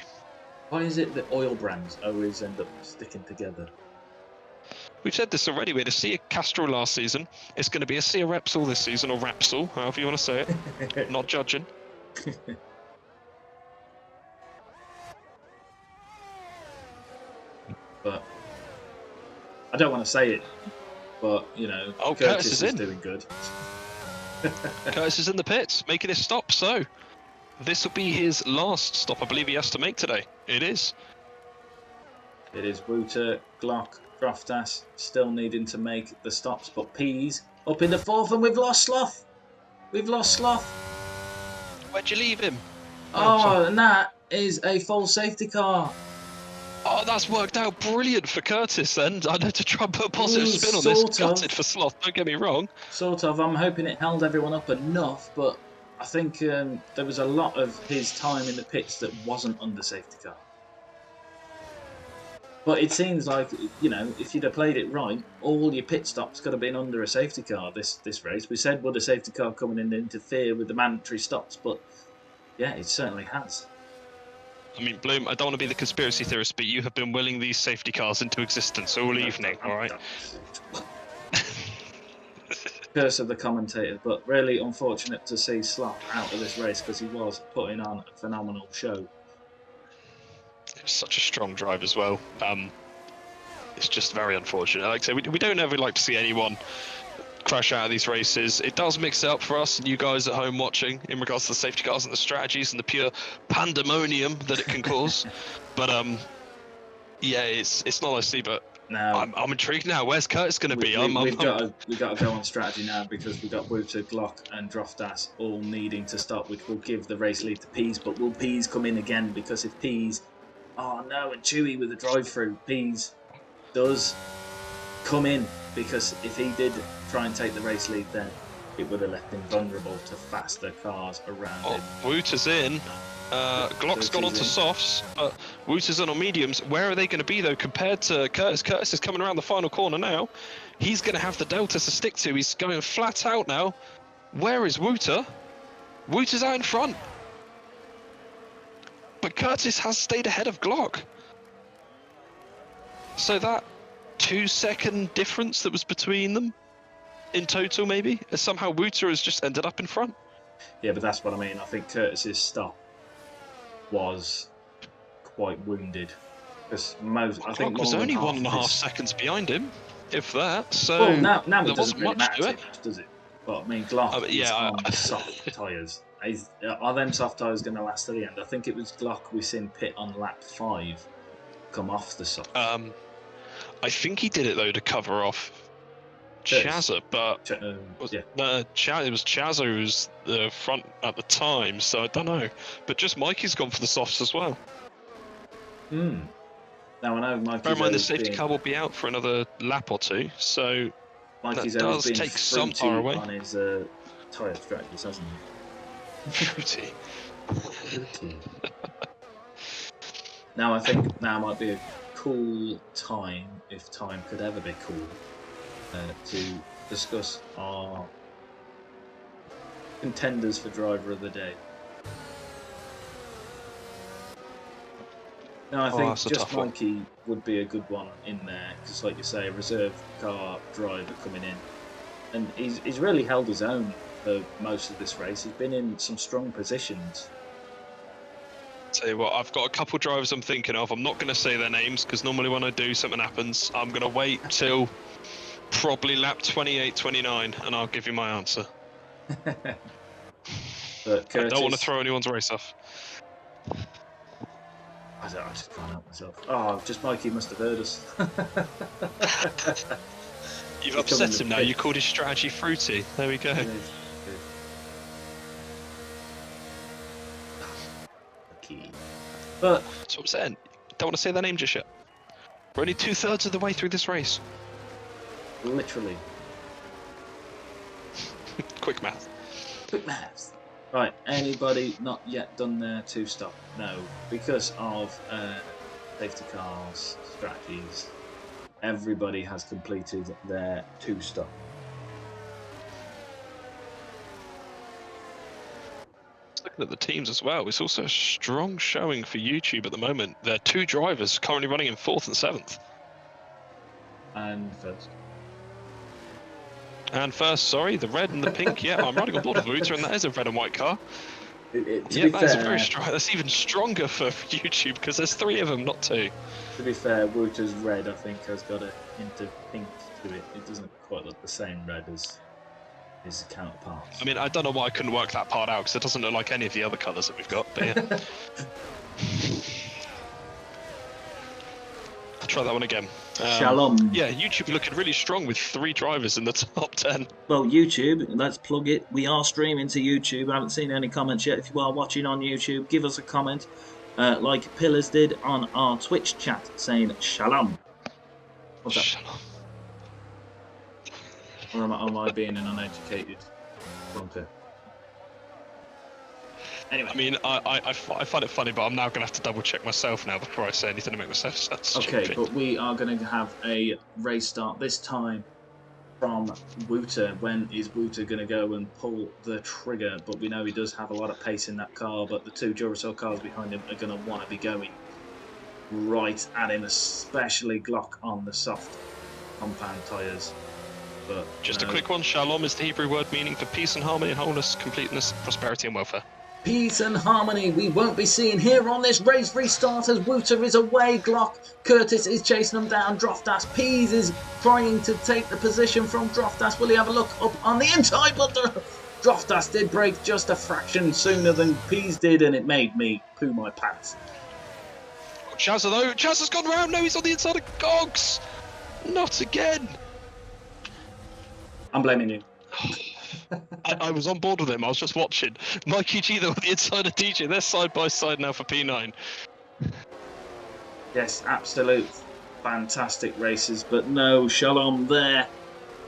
S2: Why is it that oil brands always end up sticking together?
S3: We've said this already. We had a Sea Castrol last season. It's going to be a Sea Repsol this season, or Rapsol, however you want to say it. Not judging.
S2: But I don't want to say it, but you know, Curtis is doing good.
S3: Curtis is in the pits, making his stop. So this will be his last stop, I believe he has to make today. It is.
S2: It is Wouter, Glock, Droftas still needing to make the stops, but Pease up in the fourth, and we've lost Sloth. We've lost Sloth.
S3: Where'd you leave him?
S2: Oh, and that is a full safety car.
S3: Oh, that's worked out brilliant for Curtis then. I know to try and put a positive spin on this. Gutted for Sloth, don't get me wrong.
S2: Sort of. I'm hoping it held everyone up enough, but I think there was a lot of his time in the pits that wasn't under safety car. But it seems like, you know, if you'd have played it right, all your pit stops could have been under a safety car this race. We said, would a safety car coming in interfere with the mandatory stops? But yeah, it certainly has.
S3: I mean, Bloom, I don't want to be the conspiracy theorist, but you have been willing these safety cars into existence all evening, all right?
S2: Curse of the commentator, but really unfortunate to see Sloth out of this race because he was putting on a phenomenal show.
S3: It was such a strong drive as well. It's just very unfortunate. Like I say, we don't ever like to see anyone crash out of these races. It does mix it up for us and you guys at home watching in regards to the safety cars and the strategies and the pure pandemonium that it can cause. But yeah, it's not nice to see. But
S2: now
S3: I'm intrigued now. Where's Curtis going to be?
S2: We've got to go on strategy now because we've got Wouter, Glock, and Droftas all needing to stop, which will give the race lead to Pease. But will Pease come in again? Because if Pease, oh no, and Chewy with a drive-through, Pease does come in, because if he did try and take the race lead, then it would have left him vulnerable to faster cars around him.
S3: Wouter's in. Glock's gone onto softs, but Wouter's in on mediums. Where are they going to be, though, compared to Curtis? Curtis is coming around the final corner now. He's going to have the delta to stick to. He's going flat out now. Where is Wouter? Wouter's out in front. But Curtis has stayed ahead of Glock. So that 2-second difference that was between them in total, maybe, somehow Wouter has just ended up in front.
S2: Yeah, but that's what I mean. I think Curtis's stop was quite wounded, because I think
S3: was only 1.5 seconds behind him, if that. So
S2: now
S3: there
S2: it doesn't
S3: wasn't
S2: really
S3: much
S2: matter
S3: to
S2: too
S3: it.
S2: much, does it? But I mean, Glock is on soft tyres. Are them soft tyres going to last to the end? I think it was Glock we seen pit on lap 5 come off the soft.
S3: I think he did it though to cover off Chazza, but it was Chazza who was the front at the time, so I don't know. But just Mikey's gone for the softs as well.
S2: Now I know Mikey's
S3: bear in mind the safety car will be out for another lap or two, so
S2: Mikey's
S3: that does take some tire away
S2: on his tyre strategies, hasn't he?
S3: Fruity.
S2: Now I think now might be a cool time, if time could ever be cool, to discuss our contenders for driver of the day. Now I think just Mikey would be a good one in there, because like you say, a reserve car driver coming in, and he's really held his own for most of this race. He's been in some strong positions.
S3: Tell you what, I've got a couple drivers I'm thinking of. I'm not going to say their names because normally when I do, something happens. I'm going to wait till probably lap 28, 29, and I'll give you my answer.
S2: But Curtis,
S3: I don't want to throw anyone's race off.
S2: I just can't help myself. Oh, just Mikey must have heard us.
S3: You've upset him now. You called his strategy fruity. There we go.
S2: But
S3: that's what I'm saying. Don't want to say their name just yet. We're only 2/3 of the way through this race.
S2: Literally.
S3: Quick math.
S2: Quick maths. Right, anybody not yet done their 2-stop? No, because of safety cars, strategies, everybody has completed their 2-stop.
S3: looking at the teams as well, it's also a strong showing for YouTube at the moment. There are 2 drivers currently running in 4th and 7th.
S2: And first.
S3: And first, sorry, the red and the pink. Yeah, I'm riding on board with Wouter, and that is a red and white car.
S2: To
S3: Yeah,
S2: be
S3: that is a
S2: fair,
S3: very strong. That's even stronger for YouTube because there's 3 of them, not 2.
S2: To be fair, Wouter's red, I think, has got a hint of pink to it. It doesn't quite look the same red as his counterparts.
S3: I mean, I don't know why I couldn't work that part out because it doesn't look like any of the other colours that we've got. But yeah, I'll try that one again.
S2: Shalom.
S3: Yeah, YouTube looking really strong with 3 drivers in the top 10.
S2: Well, YouTube, let's plug it. We are streaming to YouTube. I haven't seen any comments yet. If you are watching on YouTube, give us a comment, like Pillars did on our Twitch chat, saying Shalom. What's that?
S3: Shalom.
S2: Or am I being an uneducated bumper? Anyway.
S3: I mean, I find it funny, but I'm now going to have to double check myself now before I say anything to make myself sound stupid.
S2: Okay, but we are going to have a race start this time from Wouter. When is Wouter going to go and pull the trigger? But we know he does have a lot of pace in that car, but the 2 Duracell cars behind him are going to want to be going right at him, especially Glock on the soft compound tyres. But
S3: just a quick one. Shalom is the Hebrew word meaning for peace and harmony and wholeness, completeness, prosperity and welfare.
S2: Peace and harmony we won't be seeing here on this race restart as Wouter is away. Glock, Curtis is chasing him down. Droftas, Pease is trying to take the position from Droftas. Will he have a look up on the inside? But Droftas did break just a fraction sooner than Pease did, and it made me poo my pants.
S3: Oh, Chazza though, Chazza's gone round. No, he's on the inside of Gogs. Not again.
S2: I'm blaming you.
S3: I was on board with him. I was just watching. Mikey G though on the inside of DJ. They're side by side now for P9.
S2: Yes, absolute fantastic races, but no Shalom there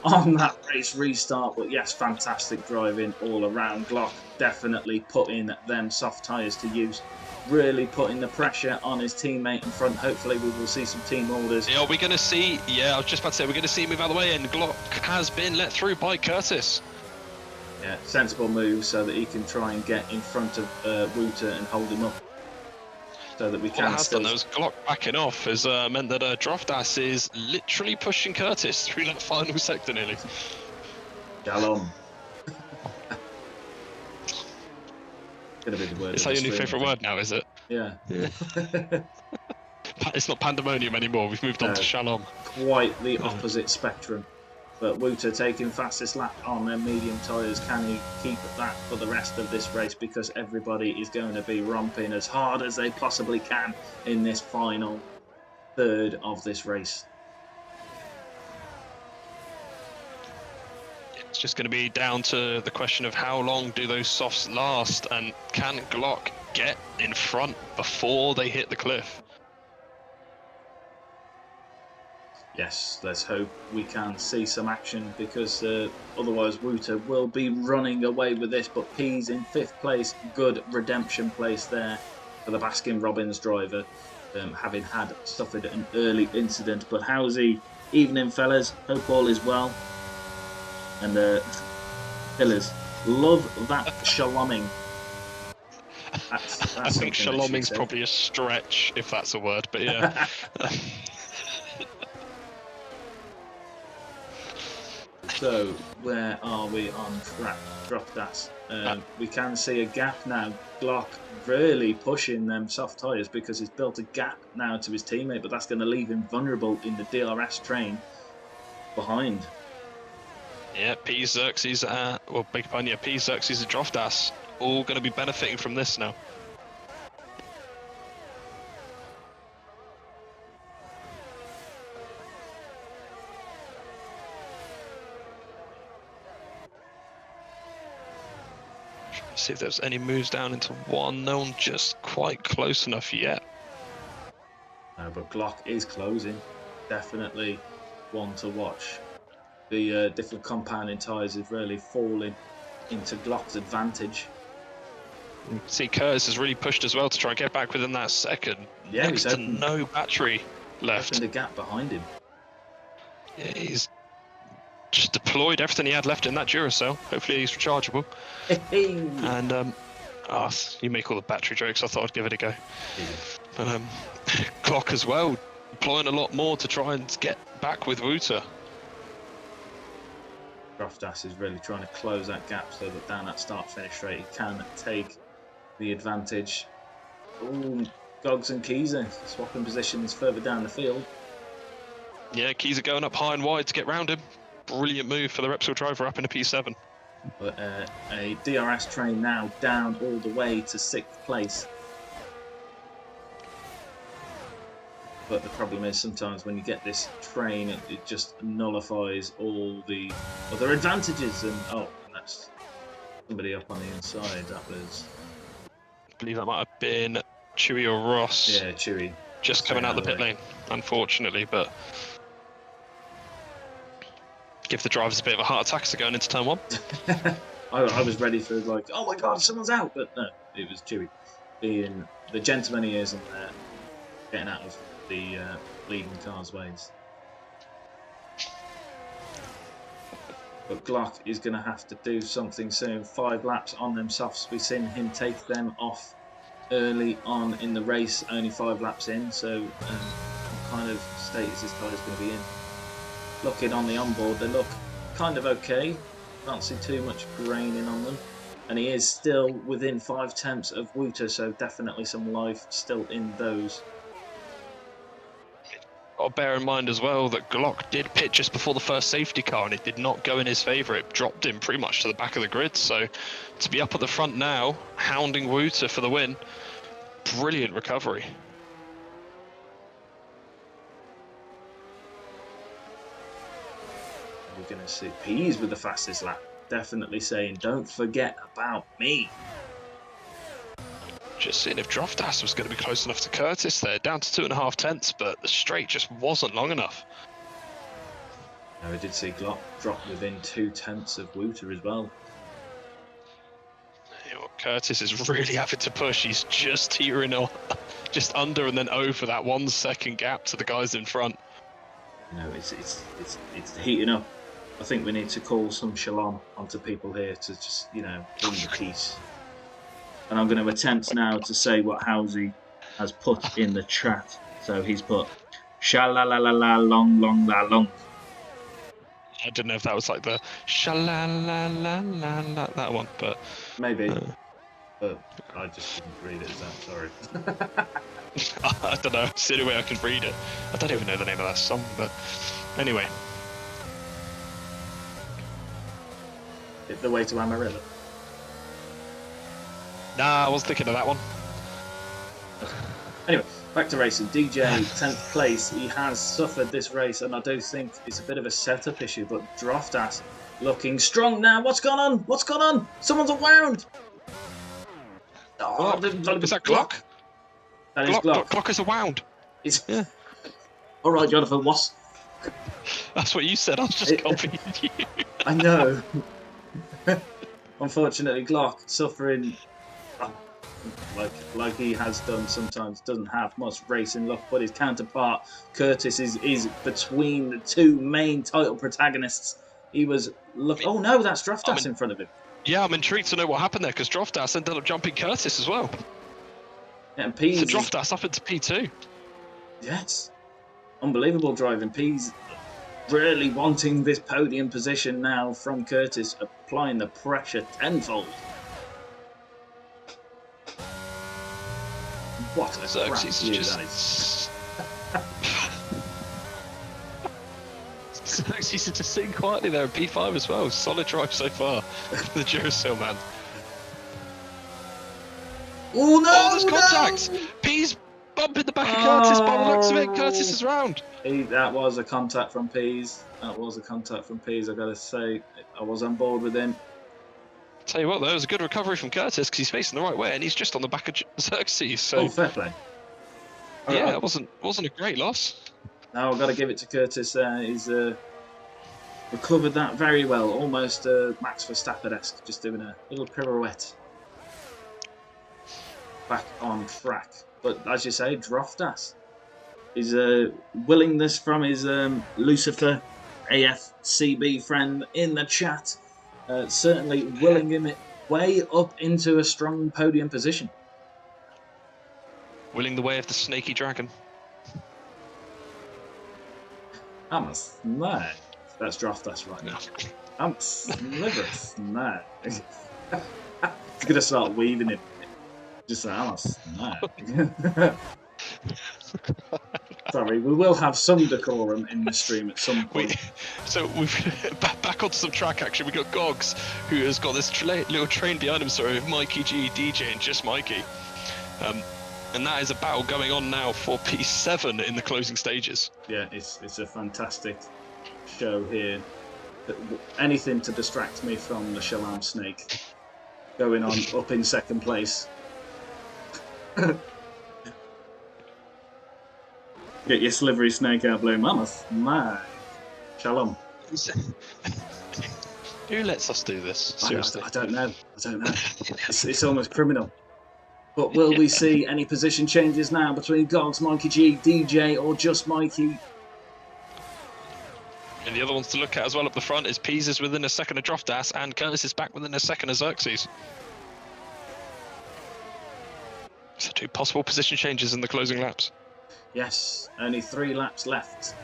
S2: on that race restart. But yes, fantastic driving all around. Glock definitely putting them soft tyres to use, really putting the pressure on his teammate in front. Hopefully we will see some team orders.
S3: Yeah, we're going to see, I was just about to say, we're going to see him move out of the way, and Glock has been let through by Curtis.
S2: Yeah, sensible move so that he can try and get in front of Wouter and hold him up. So that we can
S3: still... Those Glock backing off has meant that Droftas is literally pushing Curtis through that final sector nearly.
S2: Shalom. Gonna be the word.
S3: It's like your new favourite word now, is it?
S2: Yeah.
S3: It's not pandemonium anymore, we've moved on to Shalom.
S2: Quite the opposite spectrum. But Wouter taking fastest lap on their medium tyres. Can he keep that for the rest of this race? Because everybody is going to be romping as hard as they possibly can in this final third of this race.
S3: It's just going to be down to the question of how long do those softs last, and can Glock get in front before they hit the cliff?
S2: Yes, let's hope we can see some action, because otherwise Wouter will be running away with this. But Pease in 5th place, good redemption place there for the Baskin-Robbins driver, having suffered an early incident. But how's he? Evening, fellas. Hope all is well. And Pillars, love that shaloming. That's
S3: I think shaloming's probably a stretch, if that's a word, but yeah.
S2: So, where are we on track? Drop that. We can see a gap now. Glock really pushing them soft tyres because he's built a gap now to his teammate, but that's going to leave him vulnerable in the DRS train behind.
S3: Yeah, P-Xerxes, P-Xerxes and Droftas all going to be benefiting from this now. See if there's any moves down into 1. No one just quite close enough yet.
S2: No, but Glock is closing. Definitely one to watch. The different compounding tyres is really falling into Glock's advantage.
S3: See, Curtis has really pushed as well to try and get back within that second.
S2: Yeah,
S3: next to no battery left.
S2: Opened a gap behind him.
S3: Yeah, he's just deployed everything he had left in that Duracell. Hopefully he's rechargeable. And Ah, you make all the battery jokes. I thought I'd give it a go.
S2: Yeah.
S3: But Glock as well, deploying a lot more to try and get back with Wouter.
S2: Droftas is really trying to close that gap so that down that start-finish straight he can take the advantage. Ooh, Gogs and Keyser swapping positions further down the field.
S3: Yeah, Keyser going up high and wide to get round him. Brilliant move for the Repsol driver up in a P7.
S2: But a DRS train now down all the way to 6th place. But the problem is sometimes when you get this train, it just nullifies all the other advantages. And that's somebody up on the inside. That was,
S3: I believe that might have been Chewy or Ross.
S2: yeah, Chewy.
S3: Just coming out the pit lane, unfortunately, but give the drivers a bit of a heart attack as they're going into turn 1.
S2: I was ready for like, oh my god, someone's out, but no, it was Chewy being the gentleman he is and getting out of the leading car's ways. But Glock is going to have to do something soon. 5 laps on them softs. We've seen him take them off early on in the race, only 5 laps in. So what kind of state is this car going to be in? Looking on the onboard, they look kind of okay. Can't see too much graining on them. And he is still within 5/10 of Wouter, so definitely some life still in those.
S3: Got to bear in mind as well that Glock did pit just before the first safety car and it did not go in his favour. It dropped him pretty much to the back of the grid. So to be up at the front now, hounding Wouter for the win, brilliant recovery.
S2: We're going to see Pease with the fastest lap. Definitely saying, don't forget about me.
S3: Just seeing if Droftas was going to be close enough to Curtis there, down to 2.5 tenths, but the straight just wasn't long enough.
S2: Now we did see Glock drop within 2/10 of Wouter as well.
S3: You know, Curtis is really having to push. He's just teetering on, just under and then over that 1 second gap to the guys in front.
S2: You know, it's heating up. I think we need to call some shalom onto people here to just, you know, bring the peace. And I'm going to attempt now to say what Housey has put in the chat. So he's put sha-la-la-la-la, long.
S3: I don't know if that was like the sha-la-la-la-la-la, that one, but...
S2: Maybe. But I just didn't read it as that, sorry.
S3: I don't know, it's the only way I can read it. I don't even know the name of that song, but anyway.
S2: The way to Amarillo.
S3: Nah, I was thinking of that one.
S2: Anyway, back to racing. DJ, 10th place. He has suffered this race, and I do think it's a bit of a setup issue, but Droftas looking strong now. What's gone on? What's gone on? Someone's awound.
S3: Oh, is that Glock?
S2: That is Glock.
S3: Glock is awound.
S2: Yeah. All right, Jonathan, what's...
S3: That's what you said, I was just copying you.
S2: I know. Unfortunately, Glock suffering... like he has done sometimes, doesn't have much racing luck, but his counterpart Curtis is between the 2 main title protagonists. He was oh no, that's Droftas in front of him.
S3: Yeah, I'm intrigued to know what happened there because Droftas ended up jumping Curtis as well.
S2: Yeah, and Pease,
S3: so Droftas up into P2.
S2: Yes, unbelievable driving. Pease really wanting this podium position now from Curtis, applying the pressure tenfold. What a crap view that is.
S3: Xerxes is just sitting quietly there in P5 as well. Solid drive so far. The Duracell man.
S2: Oh no!
S3: Oh, there's contact! No! P's bumping the back of Curtis by the looks of it. Curtis is round.
S2: That was a contact from Pease. I gotta say. I was on board with him.
S3: Tell you what, though, it was a good recovery from Curtis because he's facing the right way and he's just on the back of Xerxes. So
S2: oh, fair play.
S3: Yeah, it wasn't a great loss.
S2: No, I've got to give it to Curtis. He's recovered that very well, almost Max Verstappen-esque, just doing a little pirouette. Back on track. But as you say, Droftas. His willingness from his Lucifer AFCB friend in the chat. Certainly willing him way up into a strong podium position.
S3: Willing the way of the snaky dragon.
S2: I'm a snag. That's draft, that's right.
S3: No.
S2: I'm a sliver snag. It's going to start weaving it. Just say, I'm a snag. Sorry, we will have some decorum in the stream at some point.
S3: So we've back onto some track action. We got Gogs, who has got this little train behind him, sorry, with Mikey G, DJ, and just Mikey. And that is a battle going on now for P7 in the closing stages.
S2: Yeah, it's a fantastic show here. Anything to distract me from the Shalom Snake going on up in second place. Get your slivery snake out, blue mama. My Shalom.
S3: Who lets us do this? Seriously.
S2: I don't know. It's almost criminal. But will we see any position changes now between Gogs, Mikey G, DJ, or just Mikey?
S3: And the other ones to look at as well up the front is Pease is within a second of Droftas, and Curtis is back within a second of Xerxes. So 2 possible position changes in the closing laps.
S2: Yes, only 3 laps left.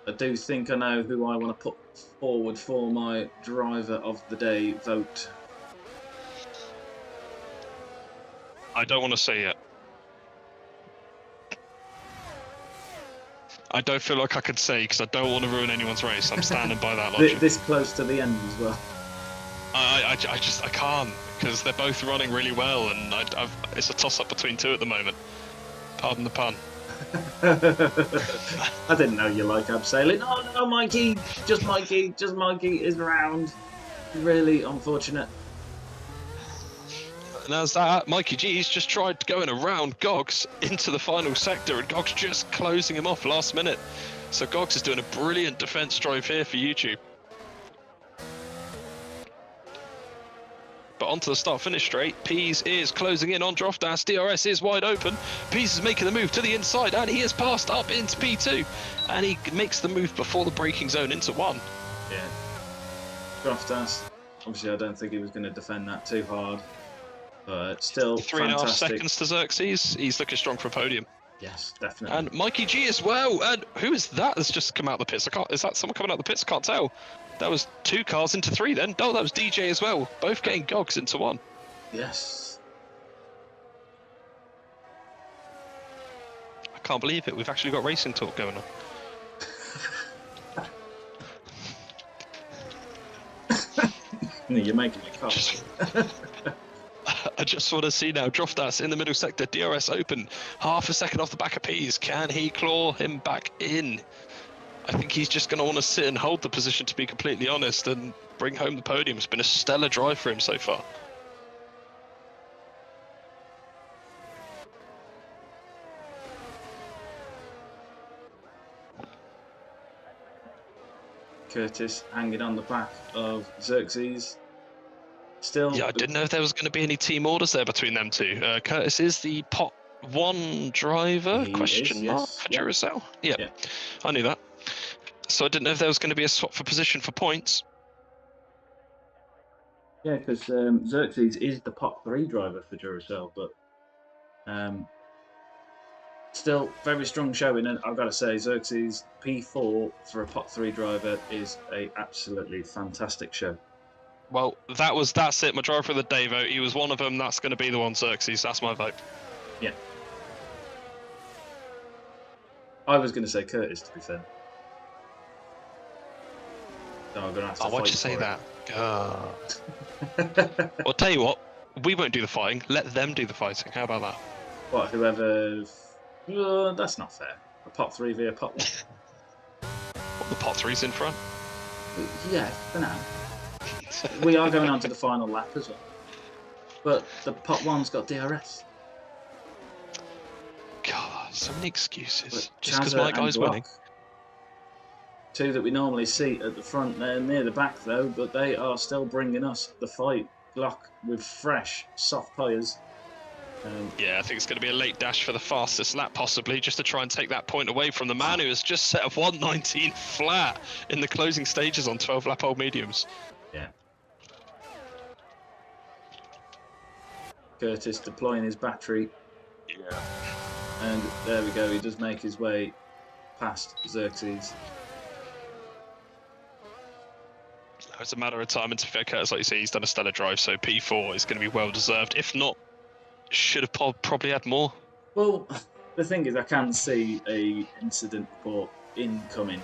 S2: I do think I know who I want to put forward for my driver of the day vote.
S3: I don't want to say yet. I don't feel like I could say because I don't want to ruin anyone's race. I'm standing by that logic.
S2: This close to the end as well.
S3: I can't because they're both running really well, and it's a toss-up between 2 at the moment. Pardon the pun.
S2: I didn't know you like abseiling. Oh no, Mikey is around. Really unfortunate.
S3: And as that, Mikey G's just tried going around Gogs into the final sector, and Gogs just closing him off last minute. So Gogs is doing a brilliant defense drive here for YouTube. But onto the start-finish straight, Pease is closing in on Droftas, DRS is wide open, Pease is making the move to the inside, and he has passed up into P2, and he makes the move before the braking zone into 1.
S2: Yeah. Droftas, obviously I don't think he was going to defend that too hard, but still
S3: 3.5
S2: fantastic.
S3: seconds to Xerxes, he's looking strong for a podium.
S2: Yes, definitely.
S3: And Mikey G as well, and who is that that's just come out the pits? Is that someone coming out the pits? I can't tell. That was 2 cars into 3 then. Oh, that was DJ as well. Both getting Gogs into 1.
S2: Yes.
S3: I can't believe it. We've actually got racing talk going on.
S2: You're making me cough.
S3: I just want to see now. Droftas in the middle sector. DRS open. Half a second off the back of Pease. Can he claw him back in? I think he's just going to want to sit and hold the position, to be completely honest, and bring home the podium. It's been a stellar drive for him so far.
S2: Curtis hanging on the back of Xerxes. Still.
S3: Yeah, I didn't know if there was going to be any team orders there between them 2. Curtis is the pot 1 driver, question mark, for Duracell. Yeah, I knew that. So I didn't know if there was going to be a swap for position for points.
S2: Yeah, because Xerxes is the pot 3 driver for Duracell, but still very strong showing. And I've got to say, Xerxes P4 for a pot 3 driver is a absolutely fantastic show.
S3: Well, that's it. My driver of the day vote. He was one of them. That's going to be the one, Xerxes. That's my vote.
S2: Yeah. I was going to say Curtis, to be fair. So I'm going to have to fight.
S3: Why'd you say that? I'll tell you what. We won't do the fighting. Let them do the fighting. How about that?
S2: What, whoever... that's not fair. A pot 3 v a pot 1.
S3: The pot 3's in front.
S2: Yeah, for now. We are going on to the final lap as well. But the pot 1's got DRS.
S3: God, so many excuses.
S2: But
S3: Just because
S2: Chazza
S3: my guy's
S2: and Glock,
S3: winning.
S2: 2 that we normally see at the front, they're near the back though, but they are still bringing us the fight. Glock with fresh, soft tyres.
S3: Yeah, I think it's going to be a late dash for the fastest lap, possibly, just to try and take that point away from the man who has just set a 1:19 flat in the closing stages on 12 lap old mediums.
S2: Yeah. Curtis deploying his battery.
S3: Yeah.
S2: And there we go, he does make his way past Xerxes.
S3: It's a matter of time, and to be fair, Curtis, like you say, he's done a stellar drive, so P4 is going to be well deserved. If not, should have probably had more.
S2: Well, the thing is, I can see a incident report incoming.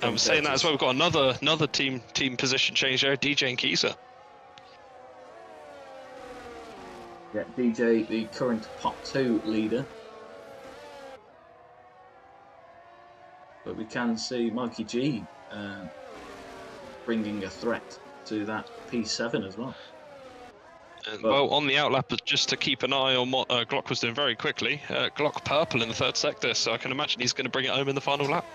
S3: I'm saying that as well. We've got another team position change there, DJ and Kieser.
S2: Yeah, DJ, the current Pot 2 leader. But we can see Mikey G bringing a threat to that P7 as well.
S3: Well, on the outlap, just to keep an eye on what Glock was doing very quickly, Glock purple in the third sector, so I can imagine he's going to bring it home in the final lap.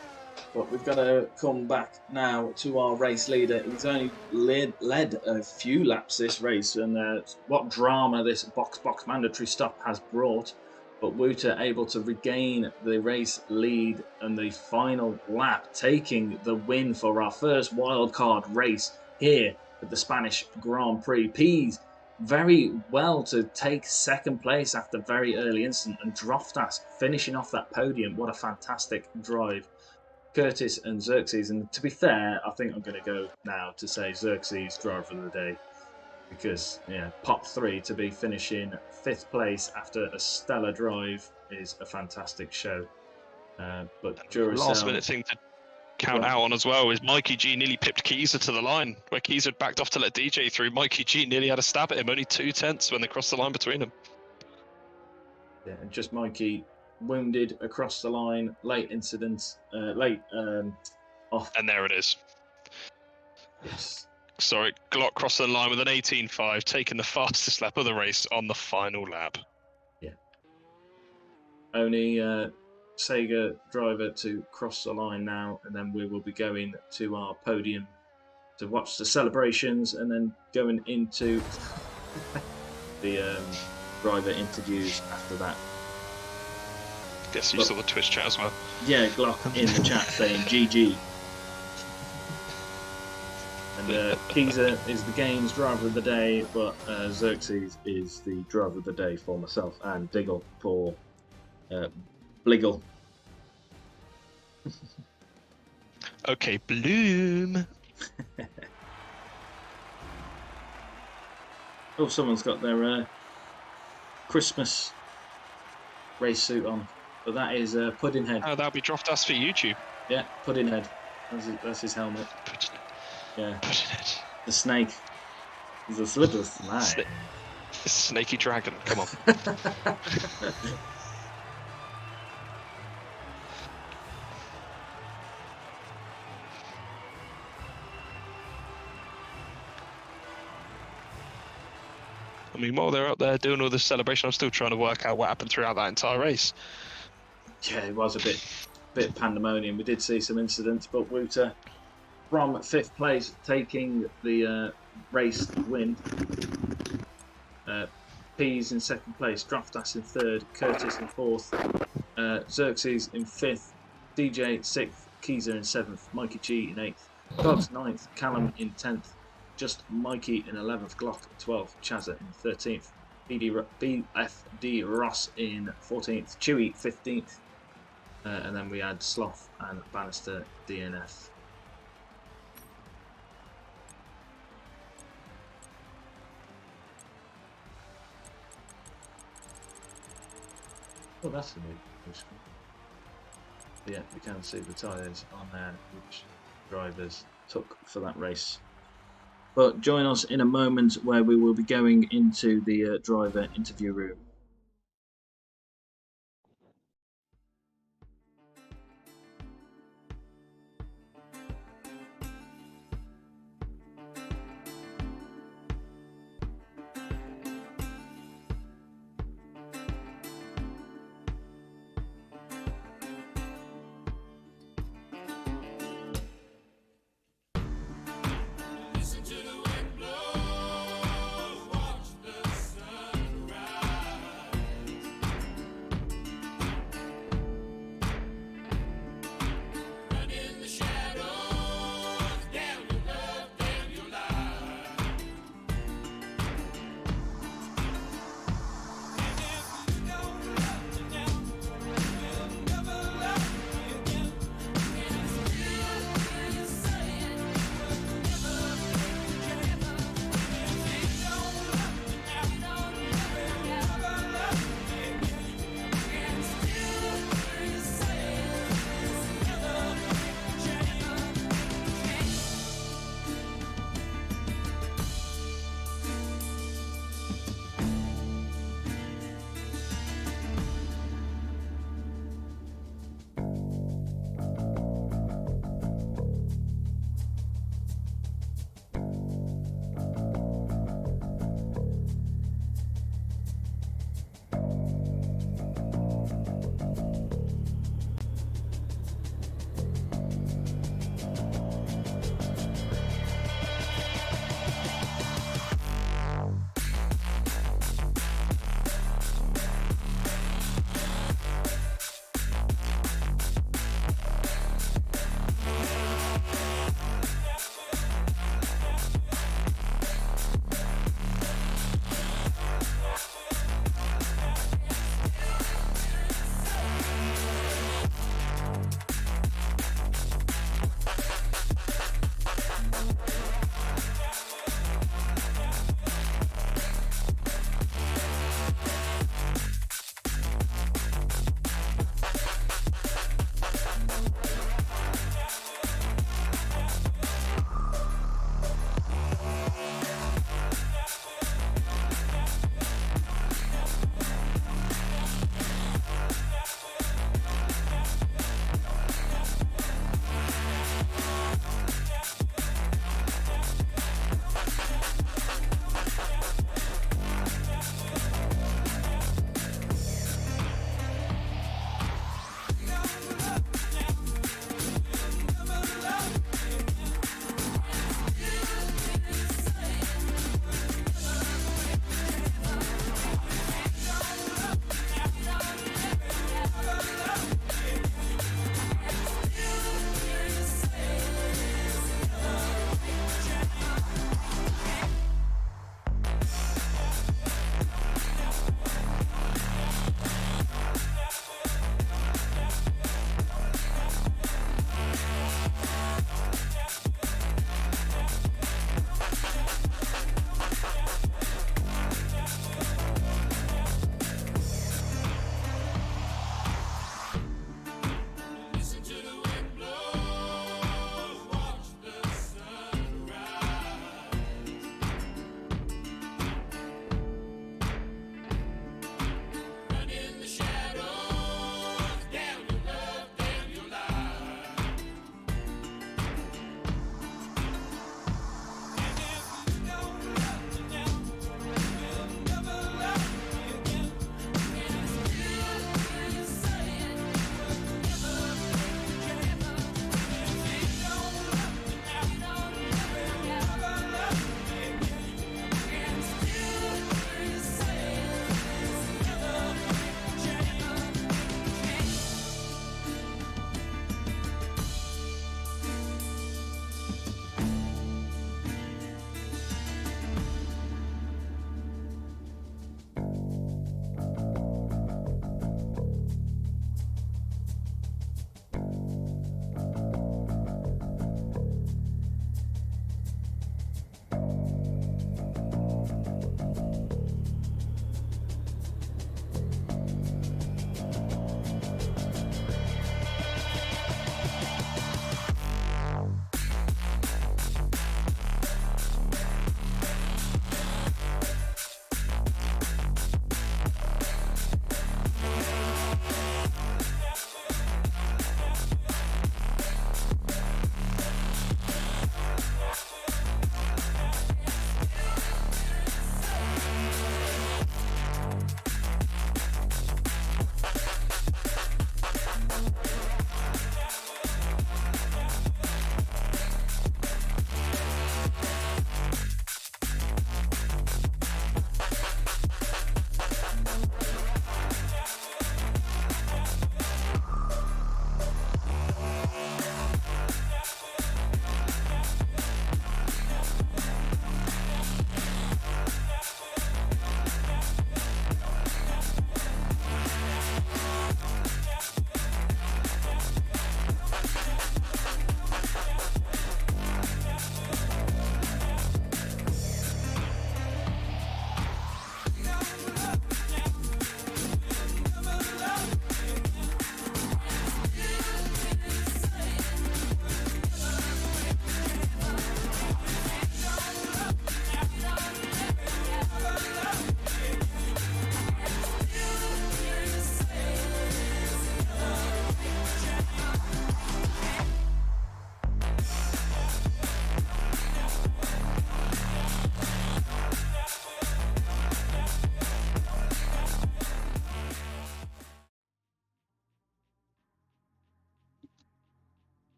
S2: But we've got to come back now to our race leader. He's only led a few laps this race, and what drama this box mandatory stop has brought. But Wouter able to regain the race lead and the final lap, taking the win for our first wildcard race here at the Spanish Grand Prix. Pease very well to take second place after very early instant, and Droftas finishing off that podium. What a fantastic drive. Curtis and Xerxes, and to be fair, I think I'm going to go now to say Xerxes driver of the day, because yeah, Pop 3 to be finishing 5th place after a stellar drive is a fantastic show. But Duracell,
S3: last minute thing to count out on as well is Mikey G nearly pipped Kieser to the line, where Kieser backed off to let DJ through. Mikey G nearly had a stab at him, only 2/10 when they crossed the line between them.
S2: Yeah, and just Mikey wounded across the line, late incident, off.
S3: And there it is.
S2: Yes.
S3: Sorry, Glock crossed the line with an 18.5, taking the fastest lap of the race on the final lap.
S2: Yeah. Only Sega driver to cross the line now, and then we will be going to our podium to watch the celebrations, and then going into the driver interviews after that.
S3: Guess you saw the Twitch chat as well.
S2: Yeah, Glock in the chat saying GG. And Kieser is the game's driver of the day, but Xerxes is the driver of the day for myself, and Diggle for Bliggle.
S3: Okay, Bloom.
S2: Oh, someone's got their Christmas race suit on, but that is Puddinghead.
S3: Oh, that'll be dropped us for YouTube.
S2: Yeah, Puddinghead. That's his helmet. Yeah.
S3: Puddinghead.
S2: The snake. He's a slipper snake.
S3: Snaky dragon, come on. I mean, while they're up there doing all this celebration, I'm still trying to work out what happened throughout that entire race.
S2: Yeah, it was a bit pandemonium. We did see some incidents, but Wouter from 5th place taking the race win. Pease in 2nd place, Droftas in 3rd, Curtis in 4th, Xerxes in 5th, DJ 6th, Kieser in 7th, Mikey G in 8th, Dogs 9th, Callum in 10th, just Mikey in 11th, Glock 12th, Chazza in 13th, BFD Ross in 14th, Chewy 15th, and then we had Sloth and Bannister DNF. Oh, that's the new screen. Yeah, we can see the tyres on there, which drivers took for that race. But join us in a moment where we will be going into the driver interview room.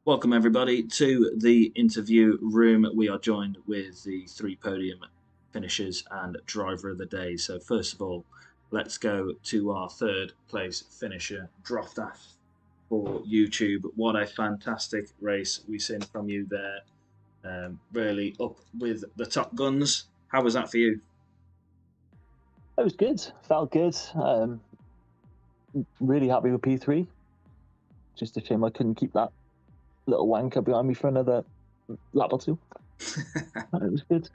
S2: Welcome everybody to the interview room. We are joined with the 3 podium finishers and driver of the day. So first of all, let's go to our 3rd place finisher, Droftath for YouTube. What a fantastic race we seen from you there. Really up with the top guns. How was that for you?
S5: It was good. Felt good. Really happy with P3. Just a shame I couldn't keep that little wanker behind me for another lap or two. It was good.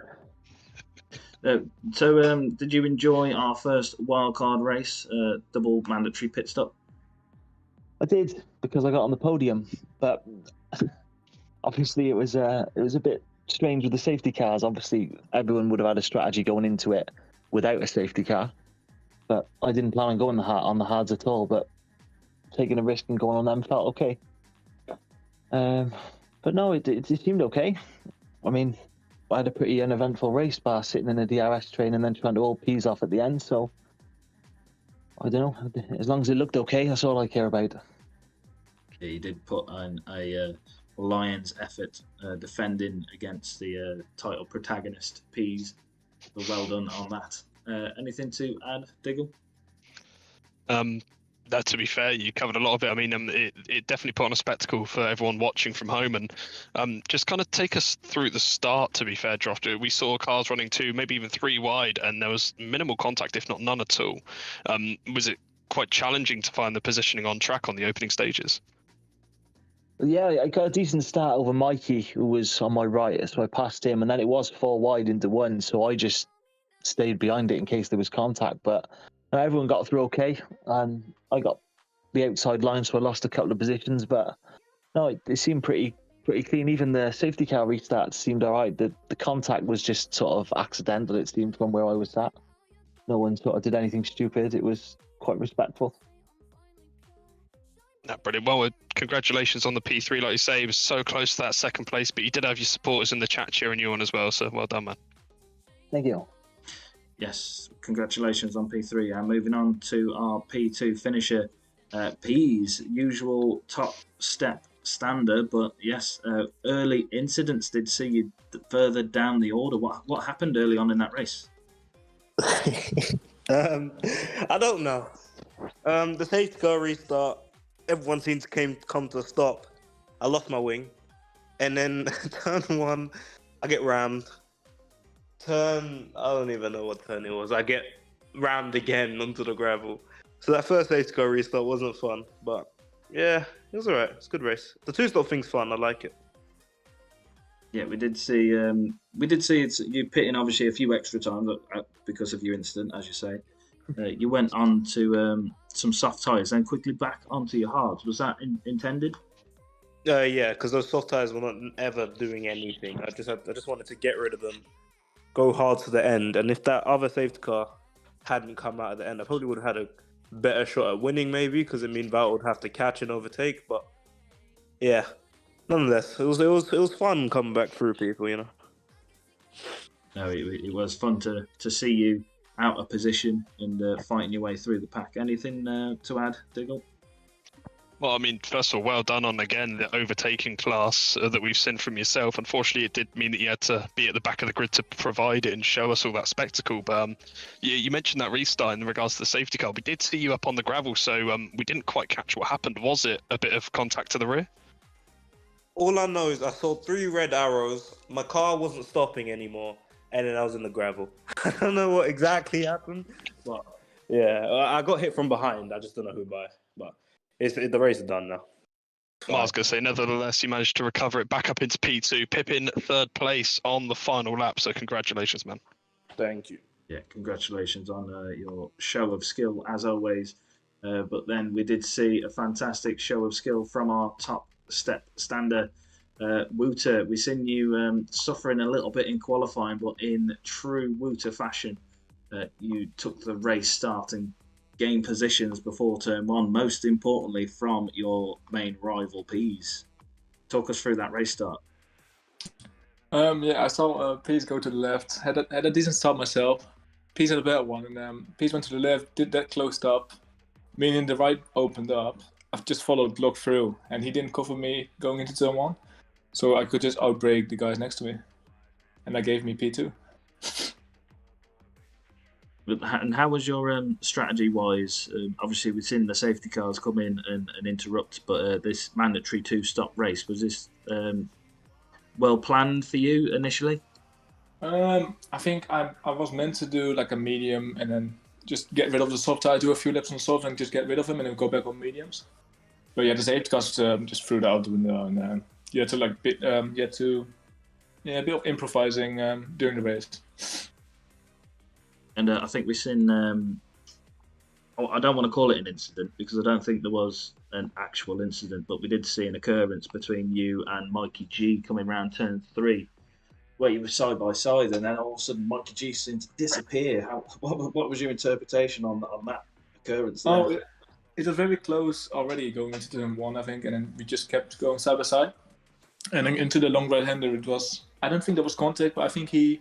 S2: So, did you enjoy our first wildcard race, double mandatory pit stop?
S5: I did, because I got on the podium, but obviously it was a bit strange with the safety cars. Obviously, everyone would have had a strategy going into it without a safety car, but I didn't plan on going on the hards at all. But taking a risk and going on them felt okay. But no, it seemed okay. I mean, I had a pretty uneventful race bar sitting in a DRS train and then trying to all P's off at the end. So I don't know. As long as it looked okay, that's all I care about.
S2: Yeah, you did put on a lion's effort defending against the title protagonist P's. So well done on that. Anything to add, Diggle?
S3: To be fair, you covered a lot of it. I mean, it definitely put on a spectacle for everyone watching from home, and just kind of take us through the start. To be fair, Drofter, we saw cars running 2, maybe even 3 wide, and there was minimal contact, if not none at all. Was it quite challenging to find the positioning on track on the opening stages?
S5: Yeah, I got a decent start over Mikey, who was on my right, so I passed him, and then it was 4 wide into 1, so I just stayed behind it in case there was contact, but everyone got through okay, and I got the outside line, so I lost a couple of positions, but no, it seemed pretty clean. Even the safety car restart seemed all right. The contact was just sort of accidental, it seemed, from where I was at. No one sort of did anything stupid. It was quite respectful.
S3: Brilliant. Well, congratulations on the P3. Like you say, it was so close to that 2nd place, but you did have your supporters in the chat cheering you on as well, so well done, man.
S5: Thank you.
S2: Yes, congratulations on P3. And moving on to our P2 finisher, P's usual top step stander, but yes, early incidents did see you further down the order. What happened early on in that race?
S6: I don't know. The safety car restart, everyone seemed to come to a stop. I lost my wing, and then turn 1, I get rammed. I don't even know what turn it was. I get rammed again onto the gravel. So that first safety car restart wasn't fun, but yeah, it was alright. It's a good race. The 2-stop thing's fun. I like it.
S2: Yeah, we did see it's you pitting obviously a few extra times because of your incident, as you say. You went on to some soft tyres, then quickly back onto your hards. Was that intended?
S6: Yeah, because those soft tyres were not ever doing anything. I just wanted to get rid of them, go hard to the end, and if that other safety car hadn't come out at the end, I probably would have had a better shot at winning, maybe, because it means Val would have to catch and overtake. But yeah, nonetheless, it was fun coming back through people, you know.
S2: No, it was fun to see you out of position and fighting your way through the pack. Anything to add, Diggle?
S3: Well, I mean, first of all, well done on, again, the overtaking class that we've seen from yourself. Unfortunately, it did mean that you had to be at the back of the grid to provide it and show us all that spectacle. But you mentioned that restart in regards to the safety car. We did see you up on the gravel, so we didn't quite catch what happened. Was it a bit of contact to the rear?
S6: All I know is I saw 3 red arrows, my car wasn't stopping anymore, and then I was in the gravel. I don't know what exactly happened, but yeah, I got hit from behind. I just don't know who by, but the race is done now.
S3: Well, I was going to say, nevertheless, you managed to recover it back up into P2. Pippin, 3rd place on the final lap, so congratulations, man.
S6: Thank you.
S2: Yeah, congratulations on your show of skill, as always. But then we did see a fantastic show of skill from our top step stander, Wouter. We've seen you suffering a little bit in qualifying, but in true Wouter fashion, you took the race start and gained positions before turn 1, most importantly from your main rival, Peas. Talk us through that race start.
S7: Yeah, I saw Peas go to the left, had a decent start myself. Peas had a better one, and Peas went to the left, did that closed up, meaning the right opened up. I've just followed Glock through, and he didn't cover me going into turn 1, so I could just outbrake the guys next to me, and that gave me P2.
S2: And how was your strategy-wise? Obviously, we've seen the safety cars come in and interrupt, but this mandatory 2-stop race, was this well planned for you initially?
S7: I think I was meant to do like a medium and then just get rid of the soft tire, do a few laps on soft and just get rid of them and then go back on mediums. But yeah, the safety cars just threw that out the window, and you had to like bit a bit of improvising during the race.
S2: And I think we've seen, I don't want to call it an incident because I don't think there was an actual incident, but we did see an occurrence between you and Mikey G coming round turn 3, where you were side by side, and then all of a sudden Mikey G seemed to disappear. What was your interpretation on that occurrence there?
S7: Oh, it was very close already going into turn 1, I think, and then we just kept going side by side. And then into the long right-hander, I don't think there was contact, but I think he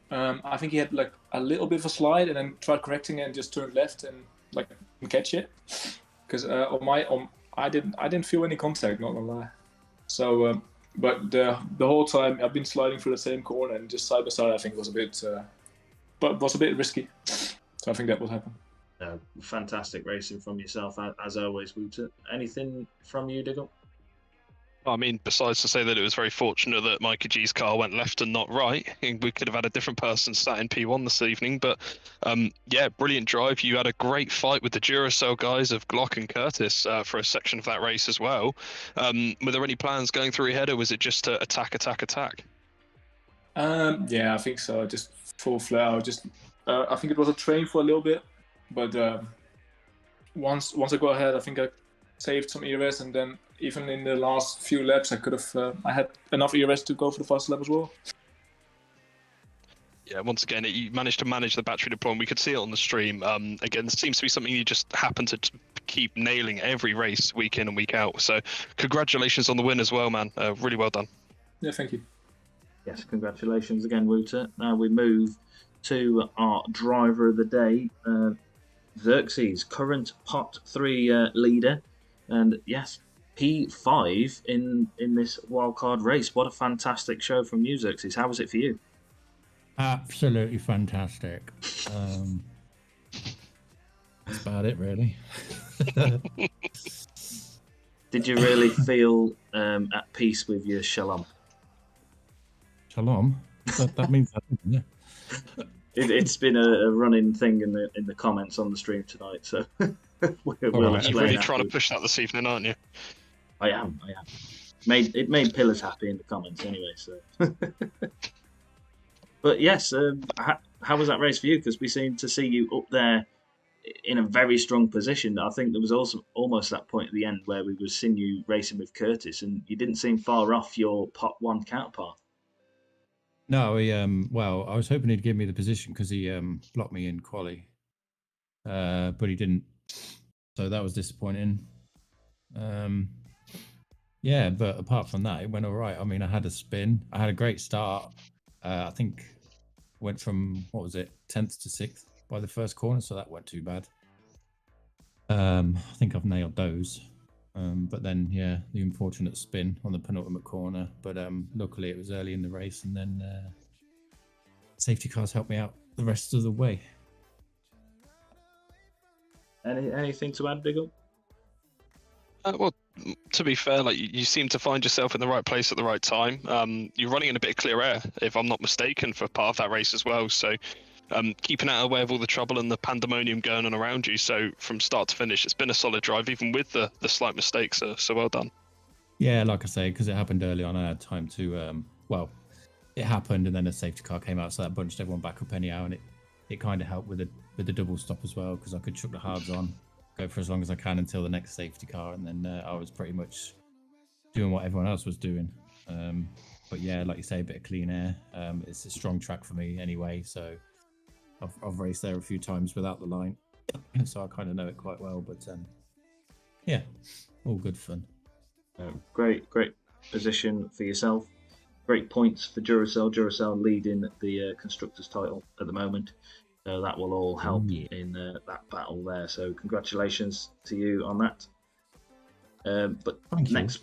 S7: had like a little bit of a slide and then tried correcting it and just turned left and like didn't catch it. Because I didn't feel any contact, not gonna lie. So, but the whole time I've been sliding through the same corner and just side by side, I think it was a bit risky. So I think that will happen.
S2: Fantastic racing from yourself as always, Wooter. Anything from you, Diggle?
S3: I mean, besides to say that it was very fortunate that Mikey G's car went left and not right, we could have had a different person sat in P1 this evening. But yeah, brilliant drive. You had a great fight with the Duracell guys of Glock and Curtis for a section of that race as well. Were there any plans going through your head, or was it just to attack?
S7: Yeah, I think so. Just full flat out. I think it was a train for a little bit, but once I got ahead, I think I saved some ERS, and then even in the last few laps, I had enough ERS to go for the fast lap as well.
S3: Yeah, once again, you managed to manage the battery deployment. We could see it on the stream. Again, it seems to be something you just happen to keep nailing every race, week in and week out. So congratulations on the win as well, man. Really well done.
S7: Yeah, thank you.
S2: Yes, congratulations again, Wooter. Now we move to our driver of the day, Xerxes, current Pot 3 leader. And yes, P5 in this wildcard race. What a fantastic show from you, Xerxes. How was it for you?
S8: Absolutely fantastic. That's about it, really.
S2: Did you really feel at peace with your shalom?
S8: Shalom? That means that, doesn't it?
S2: It's been a running thing in the comments on the stream tonight, so we'll
S3: You're really trying to push that this evening, aren't you?
S2: I am. It made Pillars happy in the comments anyway. So, but yes, how was that race for you? Because we seem to see you up there in a very strong position. I think there was also almost that point at the end where we were seeing you racing with Curtis, and you didn't seem far off your Pot 1 counterpart.
S8: No, well, I was hoping he'd give me the position because he blocked me in quali, but he didn't. So that was disappointing. Yeah, but apart from that, it went all right. I mean, I had a spin. I had a great start. I think went from, 10th to 6th by the first corner, so that weren't too bad. I think I've nailed those. But then, yeah, the unfortunate spin on the penultimate corner. But luckily, it was early in the race, and then safety cars helped me out the rest of the way.
S2: Anything to add, Diggle?
S3: Well, to be fair, like you seem to find yourself in the right place at the right time. You're running in a bit of clear air, if I'm not mistaken, for part of that race as well. So keeping out of the way of all the trouble and the pandemonium going on around you. So from start to finish, it's been a solid drive, even with the slight mistakes. So well done.
S8: Yeah, like I say, because it happened early on, I had time to, it happened and then a safety car came out, so that bunched everyone back up anyhow, and it kind of helped with the double stop as well, because I could chuck the hards on, go for as long as I can until the next safety car, and then I was pretty much doing what everyone else was doing. But yeah, like you say, a bit of clean air. It's a strong track for me anyway, so I've raced there a few times without the line, so I kind of know it quite well. But yeah, all good fun.
S2: Great position for yourself. Great points for Duracell. Duracell leading the constructors title at the moment. So that will all help in that battle there. So congratulations to you on that. But
S8: Thank you.
S2: next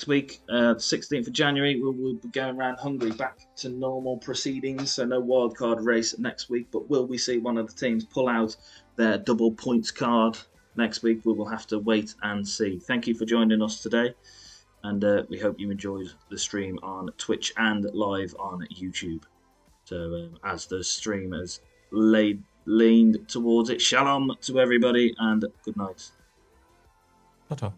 S2: week, 16th of January, we'll be going around Hungary, back to normal proceedings. So no wildcard race next week. But will we see one of the teams pull out their double points card next week? We will have to wait and see. Thank you for joining us today. And we hope you enjoyed the stream on Twitch and live on YouTube. So as the stream has leaned towards it, shalom to everybody and good night.
S8: Ta-ta.